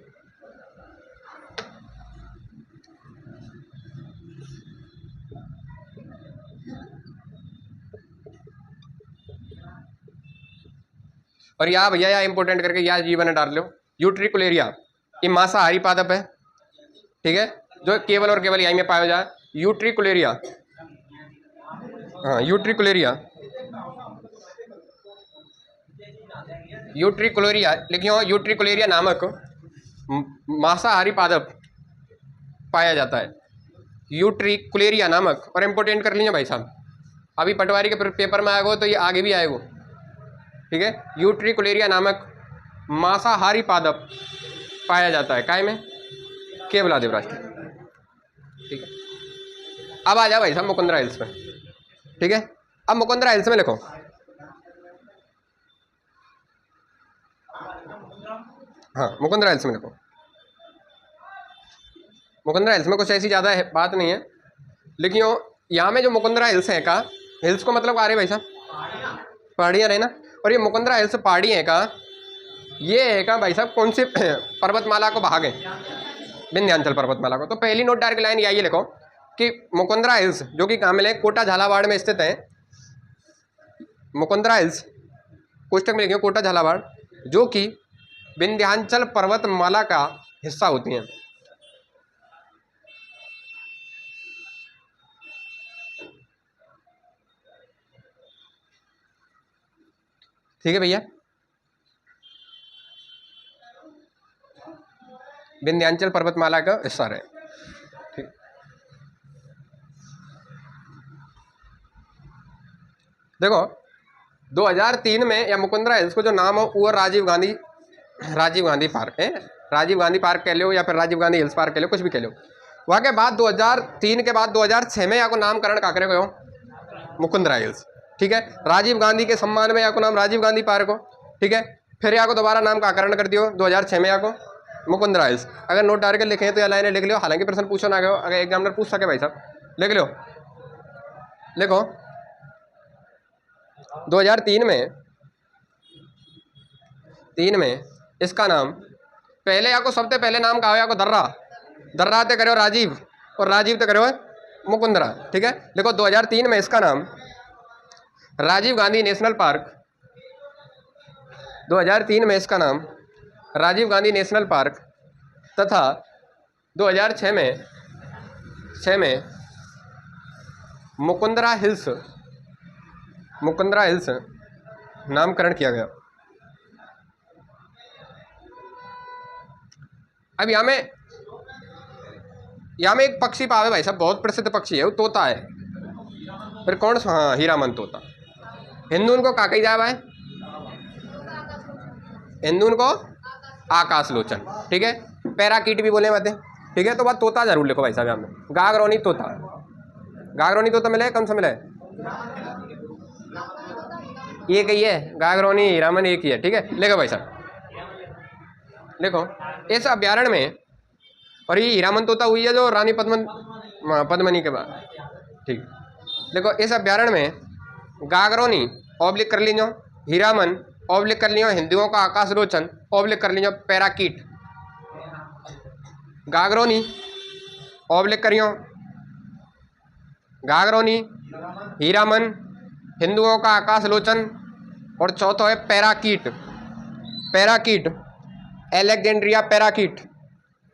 और यहाँ भैया यहाँ इंपोर्टेंट करके यहाँ जीवन डाल लो, यूट्रिकुलेरिया, ये मांसाहारी पादप है। ठीक है, जो केवल और केवल यहीं में पाया जाए, यूट्रिकुलेरिया। हाँ, यूट्रिकुलेरिया लिखियो, यूट्रिकुलेरिया नामक मांसाहारी पादप पाया जाता है, यूट्रिकुलेरिया नामक। और इंपोर्टेंट कर लीजिए भाई साहब, अभी पटवारी के पेपर में आएगा तो ये आगे भी आएगा। ठीक है, यूट्रिकुलेरिया नामक मांसाहारी पादप पाया जाता है काय में? केवलादेव राष्ट्रीय। ठीक है, अब आ जाओ भाई साहब मुकुंदरा हिल्स में। ठीक है, अब मुकुंदरा हिल्स में लिखो, हाँ मुकुंदरा हिल्स में लिखो। मुकुंदरा हिल्स में कुछ ऐसी ज़्यादा बात नहीं है, लिखियो यहाँ में जो मुकुंदरा हिल्स है का, हिल्स को मतलब आ रहे भाई साहब पहाड़ियाँ रहे ना, और ये मुकुंदरा हिल्स पहाड़ी है का, ये है का भाई साहब कौन से पर्वतमाला को भाग है? विंध्याचल पर्वतमाला को। तो पहली नोट डायरेक्ट लाइन ये लिखो कि मुकुंदरा हिल्स जो कि कहाँ मिले? कोटा झालावाड़ में स्थित है। मुकुंदरा हिल्स कोष्टक में लिखे कोटा झालावाड़, जो कि विंध्याचल पर्वतमाला का हिस्सा होती हैं। ठीक है भैया, विंध्याचल पर्वतमाला का हिस्सा रहे। ठीक, देखो 2003 में या मुकुंदरा हिल्स को जो नाम हो वो राजीव गांधी पार्क है, राजीव गांधी पार्क कह लो या फिर राजीव गांधी हिल्स पार्क कह लो, कुछ भी कह लो। वहाँ के बाद 2003 के बाद 2006 में या को नामकरण का करे हो मुकुंदरा हिल्स। ठीक है, राजीव गांधी के सम्मान में या को नाम राजीव गांधी पार्क हो। ठीक है, फिर या को दोबारा नाम का नामकरण कर दियो 2006 में या को मुकुंदरा हिल्स। अगर नोट डाल के लिखे तो या लाइनें लिख लो, हालांकि प्रश्न पूछो ना गयो, अगर एग्जामिनर पूछ सके भाई साहब लिख लो। लिखो 2003 में इसका नाम पहले या को सबसे पहले नाम का हो या को दर्रा ते करो राजीव और राजीव ते करो मुकुंदरा। ठीक है, देखो 2003 में इसका नाम राजीव गांधी नेशनल पार्क, 2003 में इसका नाम राजीव गांधी नेशनल पार्क तथा 2006 में मुकुंदरा हिल्स नामकरण किया गया। अब यहाँ में एक पक्षी पावे भाई साहब, बहुत प्रसिद्ध पक्षी है, वो तोता है। फिर कौन सा? हाँ, हीरामन तोता। हिंदू उनको का कही जाए भाई? हिंदू उनको आकाश लोचन। ठीक है, पैराकीट भी बोले बातें। ठीक है, तो बात तोता जरूर लिखो भाई साहब यहाँ में। गागरौनी तोता मिले, कौन सा मिले? एक ही है, गागरौनी हीरामन एक ही है। ठीक है, लिखो भाई साहब, लिखो इस अभ्यारण्य में, और ये हीरामन तोता हुई है जो रानी पद्मनी के बाद। ठीक, देखो इस अभ्यारण्य में गागरौनी ऑब्लिक कर लीजिए, हीरामन ऑब्लिक कर लियो, हिंदुओं का आकाश लोचन ऑब्लिक कर लियो, पैराकीट। गागरौनी ऑब्लिक करियो, गागरौनी, हीरामन, हिंदुओं का आकाश लोचन, और चौथा है पैराकीट एलेक्जेंड्रिया पैराकीट,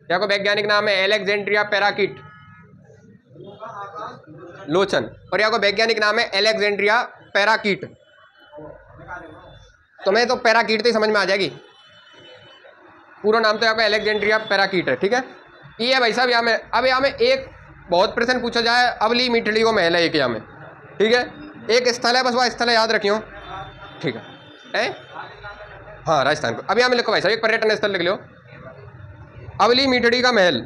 या को वैज्ञानिक नाम है एलेक्जेंड्रिया पैराकीट लोचन, और या को वैज्ञानिक नाम है एलेक्जेंड्रिया पैराकीट। तुम्हें तो पैराकीट तो ही समझ में आ जाएगी, पूरा नाम तो यहाँ पे एलेक्जेंड्रिया पैराकीट है। ठीक है, ये है भाई साहब यहाँ में। अब यहाँ में एक बहुत प्रश्न पूछा जाए, अवली मीठड़ी को महल है एक यहाँ में। ठीक है, एक स्थल है, बस वह स्थल है याद रखियो। ठीक है, हाँ राजस्थान को। अब यहाँ में लिखो भाई साहब, एक पर्यटन स्थल लिख लो, अवली मीठड़ी का महल।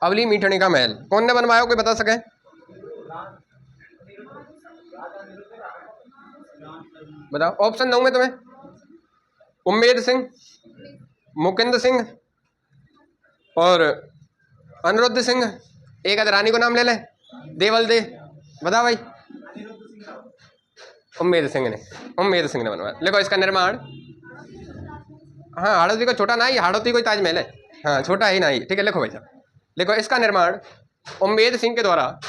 अवली मीठड़ी का महल कौन ने बनवाया, कोई बता सके? बताओ, ऑप्शन दूंगा तुम्हें। उम्मेद सिंह, मुकिंद सिंह और अनिरुद्ध सिंह। एक रानी को नाम ले ले, देवल दे। बता भाई। उम्मेद सिंह ने बनवाया। देखो इसका निर्माण, हाँ हाड़ौती को छोटा ना ही, हाड़ौती कोई ताजमहल है, हाँ छोटा ही ना ही। ठीक है, लिखो भाई साहब, देखो इसका निर्माण उम्मेद सिंह के द्वारा,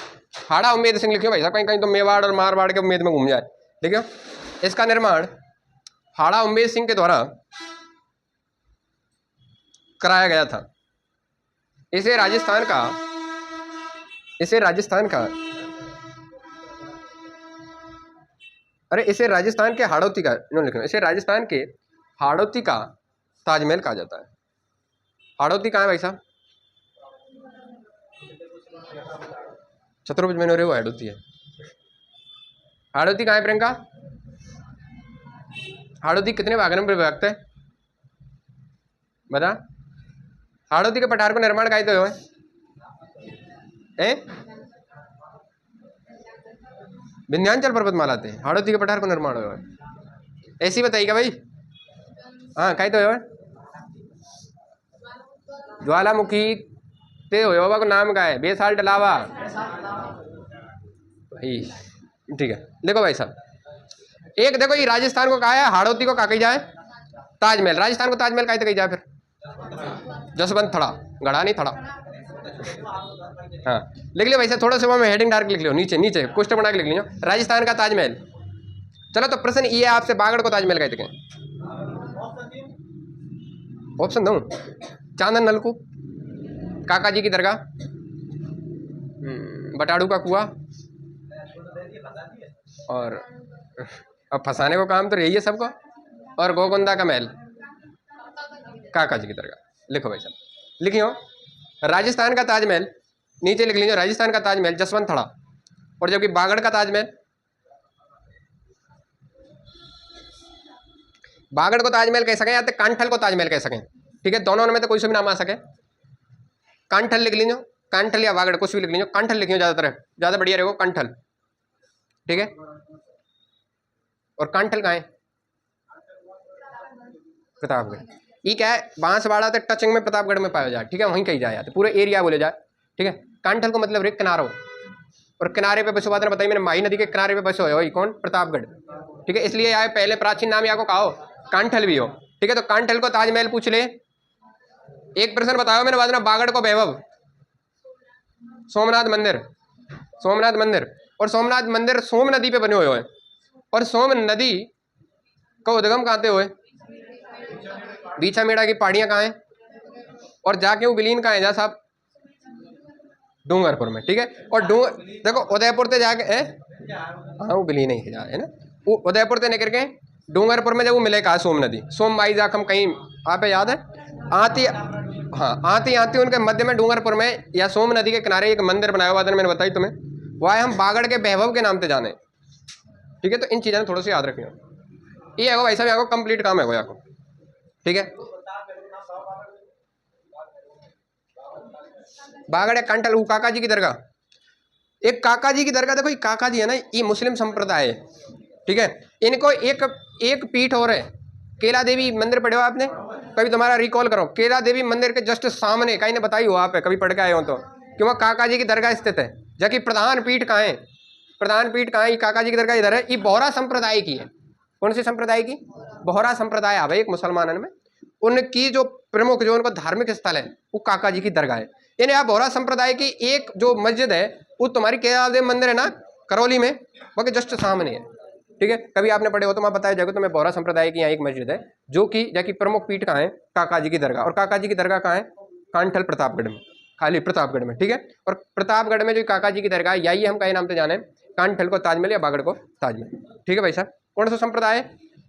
हाड़ा उम्मेद सिंह लिखियो भाई साहब, कहीं कहीं तो मेवाड़ और मारवाड़ के उम्मेद में घूम जाए। देखियो, इसका निर्माण हाड़ा उम्मेद सिंह के द्वारा कराया गया था। इसे राजस्थान के हाड़ौती का, इसे राजस्थान के हाड़ौती का ताजमहल कहा जाता है। हाड़ौती कहाँ है भाई साहब? छत्रपति में वो हाड़ौती है। हाड़ौती कहाँ है प्रियंका? हाड़ौती कितने भागों में विभक्त है बता? हाड़ौती के पठार को निर्माण का तो है विंध्याचल पर्वतमाला थे, हाड़ौती के पठार को निर्माण हुआ है। ऐसी बताइएगा भाई। हाँ कहीं तो है ज्वालामुखी ते होगा को नाम का है, बेसाल्ट लावा भाई। ठीक है, देखो भाई साहब, एक देखो ये राजस्थान को कहा है, हाड़ौती को कहा कही जाए ताजमहल। राजस्थान को ताजमहल कहीं तो कही जाए फिर जसवंत थड़ा, गढ़ा नहीं थड़ा। हाँ लिख लियो भाई साहब, थोड़ा सा मैं हेडिंग डार्क लिख लियो, नीचे नीचे पोस्टर बना के लिख लियो, राजस्थान का ताजमहल। चलो तो प्रश्न ये है आपसे, बागड़ को ताजमहल कहते हैं। ऑप्शन दूं? चांदन नलकूप, काका जी की दरगाह, बटाड़ू का कुआं, और अब फंसाने को काम तो यही है सबको, और गोगुंदा का महल, काका जी की दरगाह। लिखो भाई साहब, लिखियो राजस्थान का ताजमहल, नीचे लिख लीजिए राजस्थान का ताजमहल जसवंत थड़ा, और जबकि बागड़ का ताजमहल, बागड़ को ताजमहल कह सकें या तो कांठल को ताजमहल कह सकें, ठीक है, दोनों में तो कोई से भी नाम आ सके। कांठल लिख लीजिए, कांठल या बागड़ कुछ भी लिख लीजिए, कांठल लिखियो ज़्यादातर, ज़्यादा बढ़िया रहेगा कांठल, ठीक है। और कांठल कहाँ है? प्रतापगढ़। ये क्या है, बांसवाड़ा तक टचिंग में प्रतापगढ़ में पाया जाए, ठीक है, वहीं कहीं जाए जाते, पूरे एरिया बोले जाए, ठीक है। कांठल को मतलब रे किनारों, और किनारे पे बसो, बात ने बताई मैंने, माही नदी के किनारे पे बसो है वही कौन? प्रतापगढ़, ठीक है। इसलिए आए पहले प्राचीन नाम या को कहो कांठल भी हो, ठीक है। तो कांठल को ताजमहल पूछ ले। एक प्रश्न बताओ मैंने बाद में, बागड़ को वैभव, सोमनाथ मंदिर, सोमनाथ मंदिर, और सोमनाथ मंदिर सोम नदी पे बने हुए हैं, और सोम नदी का उद्गम कहाँ से हुए? बीछामेड़ा की पहाड़ियां कहाँ हैं, और जाके वो विलीन कहाँ है? जा साहब डूंगरपुर में, ठीक है। और देखो उदयपुर से जाके हाँ वो विलीन ही है ना, वो उदयपुर से निकल के डूंगरपुर में जब वो मिले कहा सोम नदी, सोम बाई जाक हम कहीं आप याद है आती, हाँ आती आती उनके मध्य में डूंगरपुर में या सोम नदी के किनारे एक मंदिर बनाया हुआ था, मैंने बताई तुम्हें, वह हम बागड़ के वैभव के नाम से जाने, ठीक है। तो इन चीज़ों थोड़ा सा याद रखिए, ये है भाई साहब यहाँ को कंप्लीट काम है वो यहाँ को, ठीक है। बागड़ कांठल, वो काका जी की दरगाह, एक काका जी की दरगाह, देखो ये काका जी है ना, ये मुस्लिम संप्रदाय है, ठीक है। इनको एक पीठ और है, केला देवी मंदिर पढ़े हो आपने कभी? तुम्हारा रिकॉल करो, केला देवी मंदिर के जस्ट सामने, कहीं ने बताई हो आप कभी पढ़ के आए हो तो, कि वहाँ काका जी की दरगाह स्थित है। जबकि प्रधान पीठ कहाँ है? प्रधान पीठ कहाँ है? काका जी की दरगाह इधर है। ये बोहरा संप्रदाय की है। कौन सी संप्रदाय की? बोहरा संप्रदाय आ भाई एक मुसलमानों में, उनकी जो प्रमुख जो उनका धार्मिक स्थल है वो काका जी की दरगाह है। यानी आप बोहरा संप्रदाय की एक जो मस्जिद है वो तुम्हारी केला देवी मंदिर है ना करौली में, वो जस्ट सामने है, ठीक है। कभी आपने पढ़े हो तो मैं बताया जाएगा, तो मैं बोहरा संप्रदाय की यहाँ एक मस्जिद है जो कि जाकि प्रमुख पीठ कहाँ है? काका जी की दरगाह। और काका जी की दरगाह कहाँ है? कांठल प्रतापगढ़ में, खाली प्रतापगढ़ में, ठीक है। और प्रतापगढ़ में जो काका जी की दरगाह, यही हम कई नाम से जाने, कांठल को ताजमहल या बागड़ को ताजमहल, ठीक है भाई साहब। कौन सा संप्रदाय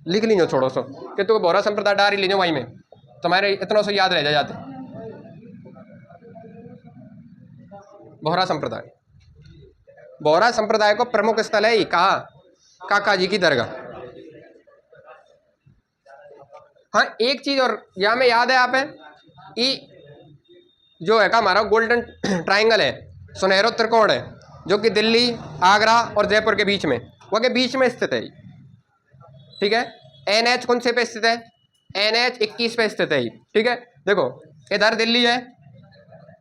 लिख लीजिए छोड़ो सो, कि तो बोहरा संप्रदाय डाल ही लीजिए वहीं में, तुम्हारे इतना से याद रह जाते। बोहरा संप्रदाय, बोहरा संप्रदाय को प्रमुख स्थल है कहा? काका जी की दरगाह। हाँ एक चीज और यहाँ में याद है आप है, जो है का हमारा गोल्डन ट्राइंगल है, सुनहरो त्रिकोण है, जो कि दिल्ली, आगरा और जयपुर के बीच में, वो के बीच में स्थित है, ठीक है। NH कौन से पे स्थित है? NH 21 पे स्थित है, ठीक है। देखो इधर दिल्ली है,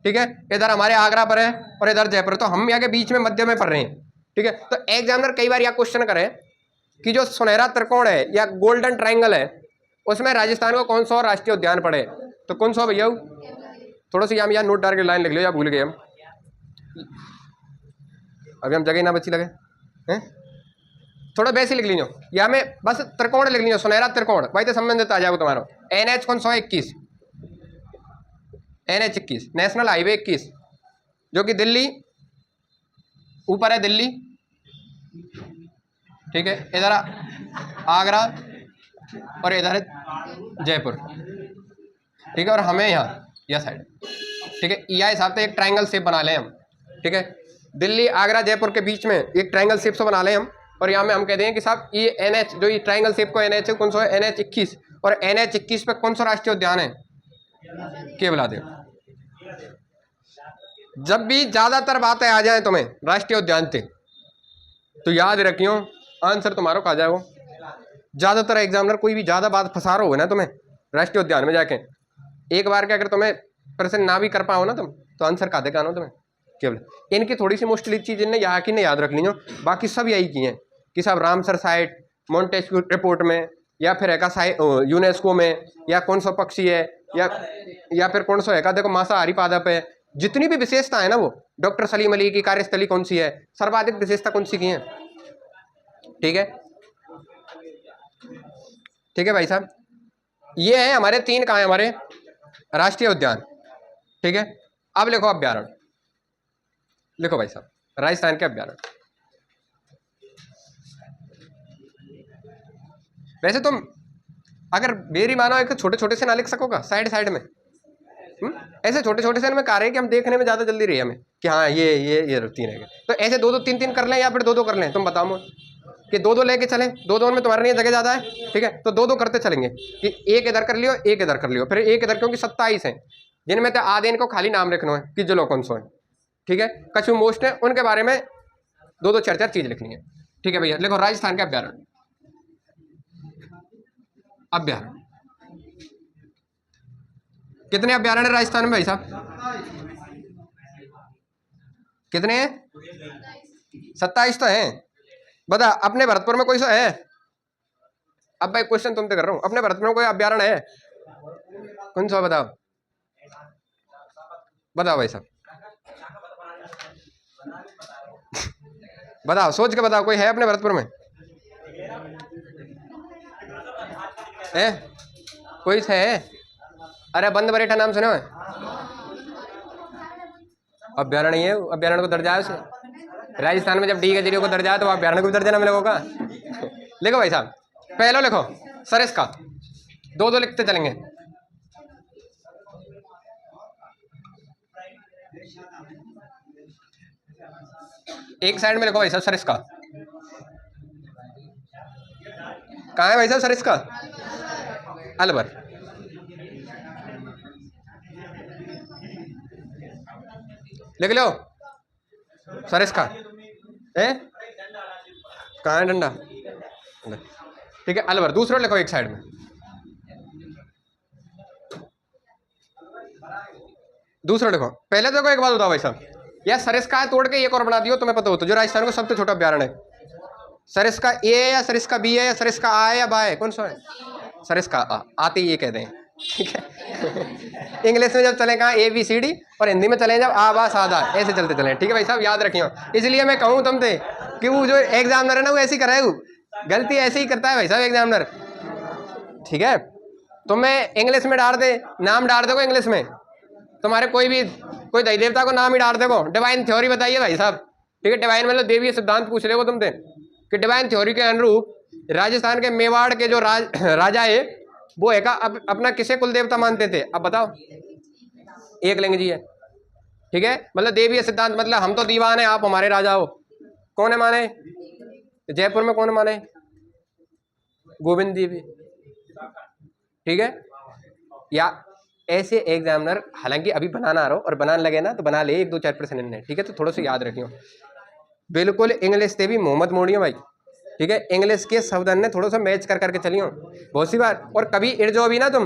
ठीक है, इधर हमारे आगरा पर है, और इधर जयपुर, तो हम यहाँ के बीच में मध्य में पढ़ रहे हैं, ठीक है। तो एग्जामिनर कई बार यह क्वेश्चन करें कि जो सुनहरा त्रिकोण है या गोल्डन ट्राइंगल है, उसमें राजस्थान को कौन सा और राष्ट्रीय उद्यान पड़े? तो कौन सा भैया? थोड़ा सा यहाँ नोट डाल के लाइन लिख लो, या भूल गए हम, अभी हम जगह ना बची लगे हैं, थोड़ा वैसे लिख लीजिए, या में बस त्रिकोण लिख लीजिए, सुनहरा त्रिकोण भाई तो संबंधित आ जाएगा तुम्हारा। NH कौन सा? 21, NH 21, नेशनल हाईवे 21, जो कि दिल्ली ऊपर है, दिल्ली, ठीक है, इधर आगरा और इधर है जयपुर, ठीक है। और हमें यहाँ यह साइड, ठीक है, यह हिसाब से एक ट्रायंगल शेप बना लें हम, ठीक है। दिल्ली, आगरा, जयपुर के बीच में एक ट्रायंगल शेप से बना लें हम, और यहाँ में हम कह देंगे कि साहब ये NH जो ये ट्रायंगल शेप को NH है, कौन सा है? NH 21, और NH 21 पे कौन सा राष्ट्रीय उद्यान है? केवलादेव। जब भी ज्यादातर बातें आ जाए तुम्हें राष्ट्रीय उद्यान से, तो याद रखियो आंसर तुम्हारा कहा जाएगा। ज्यादातर एग्जामिनर कोई भी ज्यादा बात फंसा रहा होगा ना तुम्हें राष्ट्रीय उद्यान में जाके, एक बार के अगर तुम्हें प्रश्न ना भी कर पाओ ना तुम, तो आंसर कहा देगा ना तुम्हें केवल। इनकी थोड़ी सी मुश्किल चीज इन्हें यहाँ की नहीं याद रख लीजिए, बाकी सब यही की हैं कि साहब रामसर साइट मॉन्टेस्क्यू रिपोर्ट में, या फिर है साइट यूनेस्को में, या कौन सा पक्षी है, या फिर कौन सा है देखो मांसाहारी पादप है, जितनी भी विशेषता है ना, वो डॉक्टर सलीम अली की कार्यस्थली कौन सी है, सर्वाधिक विशेषता कौन सी की है। ठीक है, ठीक है भाई साहब, ये है हमारे 3 कहाँ है हमारे राष्ट्रीय उद्यान। ठीक है, अब लिखो अभ्यारण्य, लिखो भाई साहब राजस्थान के अभ्यारण्य। वैसे तुम अगर मेरी मानो एक छोटे छोटे से ना लिख सकोगा साइड साइड में, ऐसे छोटे छोटे से में कार्य कि हम देखने में ज्यादा जल्दी रही हमें कि हाँ ये 3 है, तो ऐसे 2-2 3-3 कर लें या फिर 2-2 कर लें, तुम बताओ मुझे कि 2-2 लेके चलें, 2-2 में तुम्हारे लिए जगह ज्यादा है। ठीक है, तो 2-2 करते चलेंगे कि एक इधर कर लियो, एक इधर कर लियो, फिर एक इधर, क्योंकि 27 है जिनमें तो आधे इनको खाली नाम रखना है कि जो कौन सो है। ठीक है, कछु मोस्ट है उनके बारे में 2-2 4-4 चीज लिखनी है। ठीक है भैया, लिखो राजस्थान के अभ्यारण्य। अभ्यारण्य कितने अभ्यारण्य राजस्थान में भाई साहब, कितने हैं? 27 तो हैं। बता अपने भरतपुर में कोई सा है? अब भाई क्वेश्चन तुमसे कर रहा हूं, अपने भरतपुर में कोई अभ्यारण्य है? कौन सा बताओ, बताओ भाई साहब बताओ, सोच के बताओ, कोई है अपने भरतपुर में? है कोई है? अरे बंद बरेठा नाम सुनो है? अभ्यारण्य है, अभ्यारण्य को दर्जा है उसे। राजस्थान में जब डी के जीरो को दर्जा है तो अभ्यारण्य को भी दर्जा ना मिलेगा। लिखो भाई साहब, पहले लिखो सरिस्का, 2-2 लिखते चलेंगे। एक साइड में लिखो भाई साहब सरिस्का। कहाँ है भाई साहब सरिस्का? अलवर। लिख लो सरिस्का है, कहाँ है डंडा? ठीक है, अलवर। दूसरा लिखो एक साइड में, दूसरा लिखो। पहले तो एक बात बताओ भाई साहब, यार सरिस्का है तोड़ के एक और बना दियो, तुम्हें पता हो तो, जो राजस्थान को सबसे छोटा अभ्यारण्य है। सरिस्का ए है या सरिस्का बी है या सरिस्का आ है या बा है, कौन सा है? सरिस्का आ, आते ही ये कहते हैं। ठीक है, इंग्लिश में जब चले कहाँ ABCD और हिंदी में चले जब आ बा सादा, ऐसे चलते चले। ठीक है भाई साहब, याद रखियो। इसलिए मैं कहूँ तुमसे कि वो जो एग्जामिनर है ना, वो ऐसे ही कराए, गलती ऐसे ही करता है भाई साहब एग्जामिनर। ठीक है, तुम्हें इंग्लिश में डाल दे, नाम डाल देखो इंग्लिश में, तुम्हारे कोई देवी देवता को नाम ही डाल देखो, डिवाइन थ्योरी बताइए भाई साहब। ठीक है, डिवाइन मतलब देवीय सिद्धांत पूछ ले वो तुमसे कि डिवाइन थ्योरी के अनुरूप राजस्थान के मेवाड़ के जो राजा है वो है का अपना किसे कुल देवता मानते थे? अब बताओ। एकलिंग जी है। ठीक है, मतलब देवीय सिद्धांत, मतलब हम तो दीवान है, आप हमारे राजा हो। कौन है माने? जयपुर में कौन माने? गोविंद देवी। ठीक है, या ऐसे एग्जामिनर, हालांकि अभी बनाना आ रहा हो और बनाने लगे ना तो बना ले 1-2 4% है। ठीक है, तो थोड़ा सा याद रखियो। बिल्कुल इंग्लिश से भी मोहम्मद मोड़ियो भाई। ठीक है, इंग्लिश के शब्द ने थोड़ा सा मैच कर करके चलियो बहुत सी बार, और कभी इड़ जाओ भी ना तुम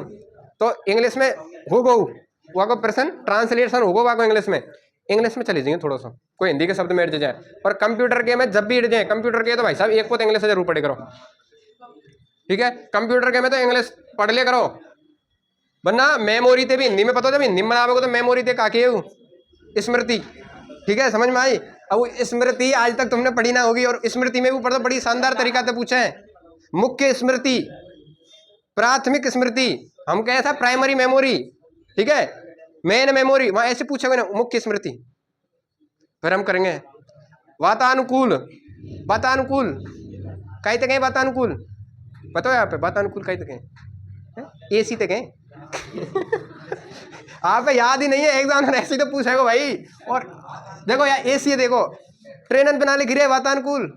तो इंग्लिश में हो गो वो प्रश्न ट्रांसलेशन होगा वाको इंग्लिश में चली जाइए, थोड़ा सा कोई हिंदी के शब्द में इड़ जाए। और कंप्यूटर के में जब भी इड़ जाए, कंप्यूटर के तो भाई साहब एक पोत इंग्लिश जरूर पढ़े करो। ठीक है, कंप्यूटर के में तो इंग्लिश पढ़ ले करो, वरना मेमोरी थे भी हिंदी में पता, जब हिंदी में बनाओगे तो मेमोरी थे काके स्मृति। ठीक है, समझ में आई? अब स्मृति आज तक तुमने पढ़ी ना होगी, और स्मृति में भी ऊपर तो बड़ी शानदार तरीका से पूछे हैं। मुख्य स्मृति, प्राथमिक स्मृति, हम कहे था प्राइमरी मेमोरी। ठीक है, मेन मेमोरी, वहां ऐसे पूछे ना मुख्य स्मृति। फिर हम करेंगे वातानुकूल, वातानुकूल कहीं तक है, वातानुकूल पता है यहाँ पे? वातानुकूल कहीं तक है? AC तक है। आप याद ही नहीं है, एग्जाम ऐसे ही तो पूछेगा भाई। और देखो यार AC है, देखो ट्रेन बना ले गिरे वातानुकूल,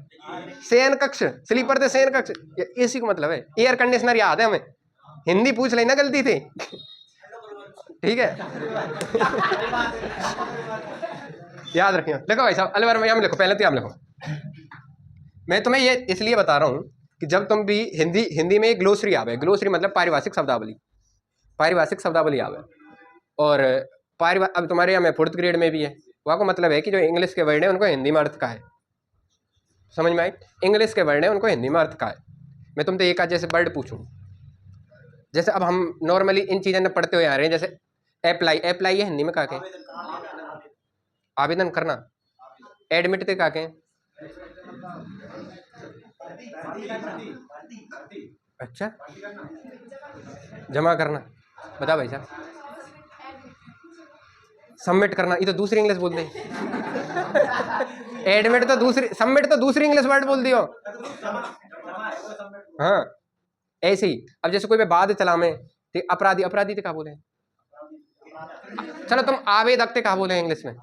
शयन कक्ष, स्लीपर थे शयन कक्ष, AC को मतलब है एयर कंडीशनर, याद है हमें। हिंदी पूछ लेना, गलती थी। ठीक है, याद रखिए। देखो भाई साहब अलवर में हम लिखो, पहले तो हम लिखो। मैं तुम्हें ये इसलिए बता रहा हूँ कि जब तुम भी हिंदी में ग्लोसरी आवे, ग्लोसरी मतलब पारिभाषिक शब्दावली, पारिभाषिक शब्दावली आवे। और अब तुम्हारे यहाँ में 4th ग्रेड में भी है, वहाँ को मतलब है कि जो इंग्लिश के वर्ड है उनको हिंदी में अर्थ का है। समझ में आई? इंग्लिश के वर्ड है उनको हिंदी में अर्थ का है। मैं तुमसे एक आध जैसे वर्ड पूछूं, जैसे अब हम नॉर्मली इन चीज़ों में पढ़ते हुए आ रहे हैं, जैसे अप्लाई, अप्लाई है हिंदी में कहा के आवेदन करना, एडमिट थे काके, अच्छा जमा करना, बता भाई साहब, सबमिट करना, ये तो दूसरी इंग्लिश बोल दे। एडमिट तो दूसरी, सबमिट तो दूसरी इंग्लिश वर्ड बोल दियो। हाँ ऐसे ही, अब जैसे कोई मैं बाद चला में, ठीक, अपराधी, अपराधी तो क्या बोले, चलो तुम आवेदक ते क्या बोले इंग्लिश में,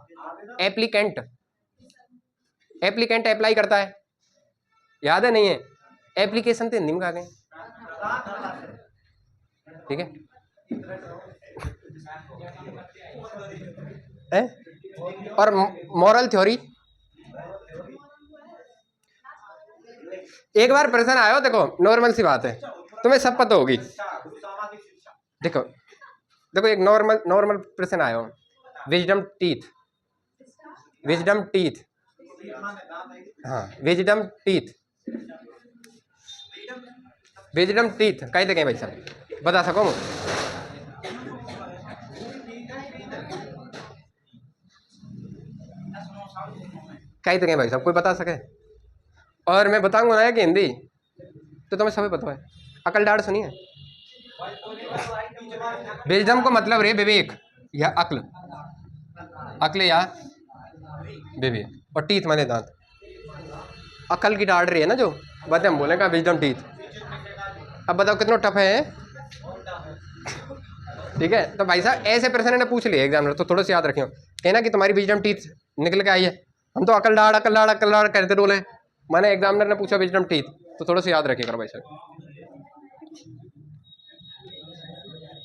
एप्लीकेंट, एप्लीकेंट अप्लाई करता है, याद है नहीं है, एप्लीकेशन तो हिंदी में कहा गए, ठीक है। और मॉरल थ्योरी, एक बार प्रश्न आया, देखो नॉर्मल सी बात है, तुम्हें सब पता होगी, देखो देखो एक नॉर्मल नॉर्मल प्रश्न आया, विजडम टीथ, विजडम टीथ, हाँ विजडम टीथ, विजडम टीथ कहीं तक भाई साहब बता सको मुझे, कहीं तक भाई साहब कोई बता सके, और मैं बताऊंगा ना कि हिंदी तो तुम्हें सभी पता है, अकल डाड़ सुनिए, विजडम को मतलब रे विवेक या अक्ल, अक्ल या विवेक, और टीथ माने दांत, अकल की डाड़ रही है ना जो बातें हम बोलेगा विजडम टीथ। अब बताओ कितना टफ है, ठीक है। तो भाई साहब ऐसे प्रश्न ने पूछ लिया एग्जामिनर, तो थोड़ा सा याद रखियो, कहना कि तुम्हारी विजडम टीथ निकल के आई है, हम तो अकल डाड़ अकल डाड़ अकल डाड़ करते रोले, मैंने एग्जामिनर ने पूछा विजडम टीथ, तो थोड़ा सा याद रखिएगा भाई साहब।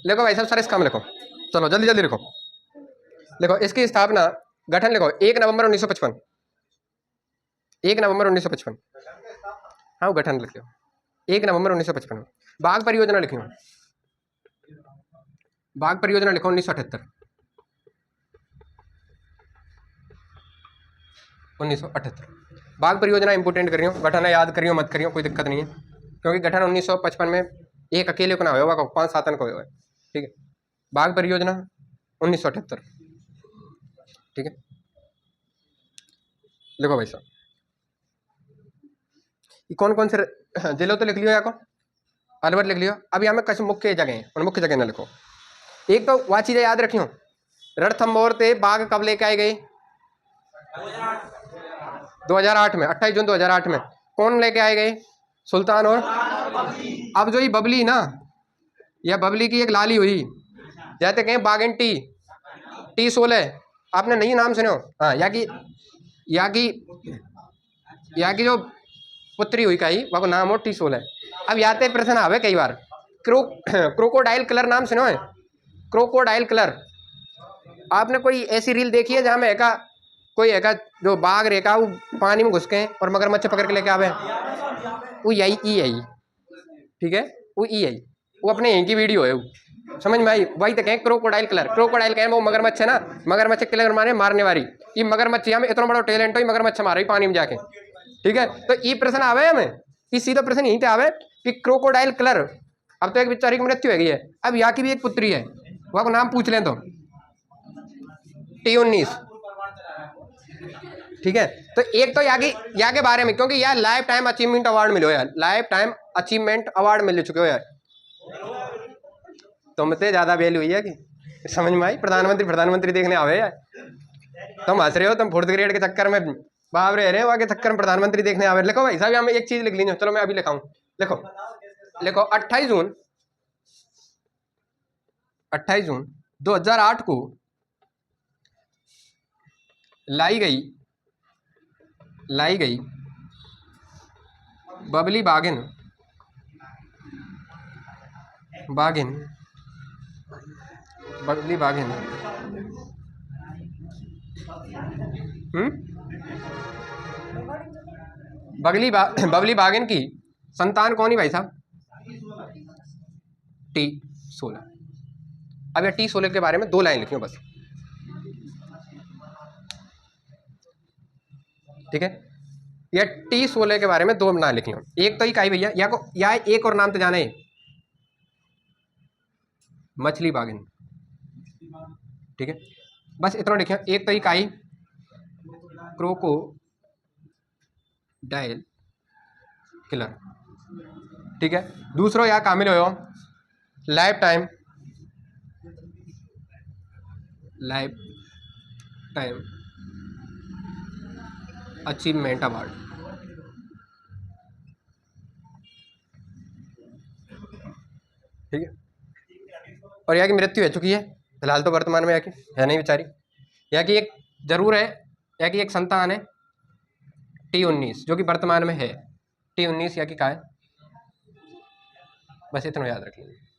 लिखो भाई साहब सारे इसका लिखो, चलो जल्दी जल्दी लिखो, लिखो इसकी स्थापना, गठन लिखो 1 नवंबर 1955, 1 नवंबर 1955, हाँ वो गठन लिख लो 1 नवंबर 1955। बाघ परियोजना लिखी, बाघ परियोजना लिखो 1978, 1978 बाघ परियोजना इंपोर्टेंट करियो, गठन याद करियो मत करियो कोई दिक्कत नहीं है, क्योंकि गठन 1955 में एक अकेले को ना होगा, 5 सातन को हुआ है, ठीक है। बाघ परियोजना 1978, ठीक है। लिखो भाई साहब, ये कौन कौन से जिलों तो लिख लियो, या को अलवर लिख लियो, अब यहाँ में कुछ मुख्य जगह हैं, उन मुख्य जगह ना लिखो। एक तो वह चीजें याद रखियो, रणथंभौर से बाघ कब लेके आए गए, 2008 में, 28 जून 2008 में, कौन लेके आए गए, सुल्तान और, अब जो ये बबली ना, यह बबली की एक लाली हुई, जाते कहें बागेन टी, T16, आपने नहीं नाम सुनो, हाँ या की जो पुत्री हुई कही वह नाम हो T16। अब याते प्रश्न आवे कई बार, क्रोकोडाइल कलर नाम सुनो है, क्रोकोडाइल कलर, आपने कोई ऐसी रील देखी है जहाँ में एका कोई एका जो बाघ रेखा वो पानी में घुस के और मगरमच्छ पकड़ के लेके आवे, वो यही ई आई, ठीक है, वो ई आई, वो अपने यहीं की वीडियो है, समझ में आई, वही तो कहें क्रोकोडाइल कलर, क्रोकोडाइल कहें वो मगरमच्छ है ना, मगरमच्छ कलर माने मारने वाली, ये मगरमच्छ में इतना बड़ा टैलेंट है, मगरमच्छ मारे पानी में जाके, ठीक है। तो ये प्रश्न आवे हमें, ये सीधा प्रश्न यहीं पे आवे कि क्रोकोडाइल कलर, अब तो एक बेचारी की मृत्यु है, अब यहाँ की भी एक पुत्री है, वह नाम पूछ लें तो T19, ठीक है। तो एक तो यहाँ के बारे में, क्योंकि यार लाइफ टाइम अचीवमेंट अवार्ड मिलो यार, लाइफ टाइम अचीवमेंट अवार्ड मिल चुके हो यार, तुमसे ज्यादा वैल्यू हुई है कि, समझ में आई, प्रधानमंत्री देखने आवे यार, तुम हंस रहे हो, तुम 4th ग्रेड के चक्कर में बाप रे हो आगे चक्कर में प्रधानमंत्री देखने आवे। लिखो भाई साहब यहाँ में एक चीज लिख लीजिए, चलो मैं अभी लिखाऊं, लिखो लिखो 28 जून 2008 को लाई गई बबली बाघिन बबली बाघिन की संतान कौन ही भाई साहब, T16। अब ये T16 के बारे में 2 लाइन लिखियो बस, ठीक है। या T16 के बारे में 2 नाम लिखियो, एक तो ही काई भैया या एक और नाम तो जाने, मछली बाघिन, ठीक है, बस इतना लिखियो, एक तो ही काई क्रोकोडाइल किलर, ठीक है। दूसरो यहाँ कामिल हो लाइफ टाइम अचीवमेंट अवार्ड, ठीक है। और यहाँ की मृत्यु हो चुकी है फिलहाल तो वर्तमान में, यहाँ की है नहीं बेचारी। यहाँ की एक जरूर है, यहाँ की एक संतान है T19 जो कि वर्तमान में है। T19 यहाँ की का है, बस इतना याद रख लीजिए।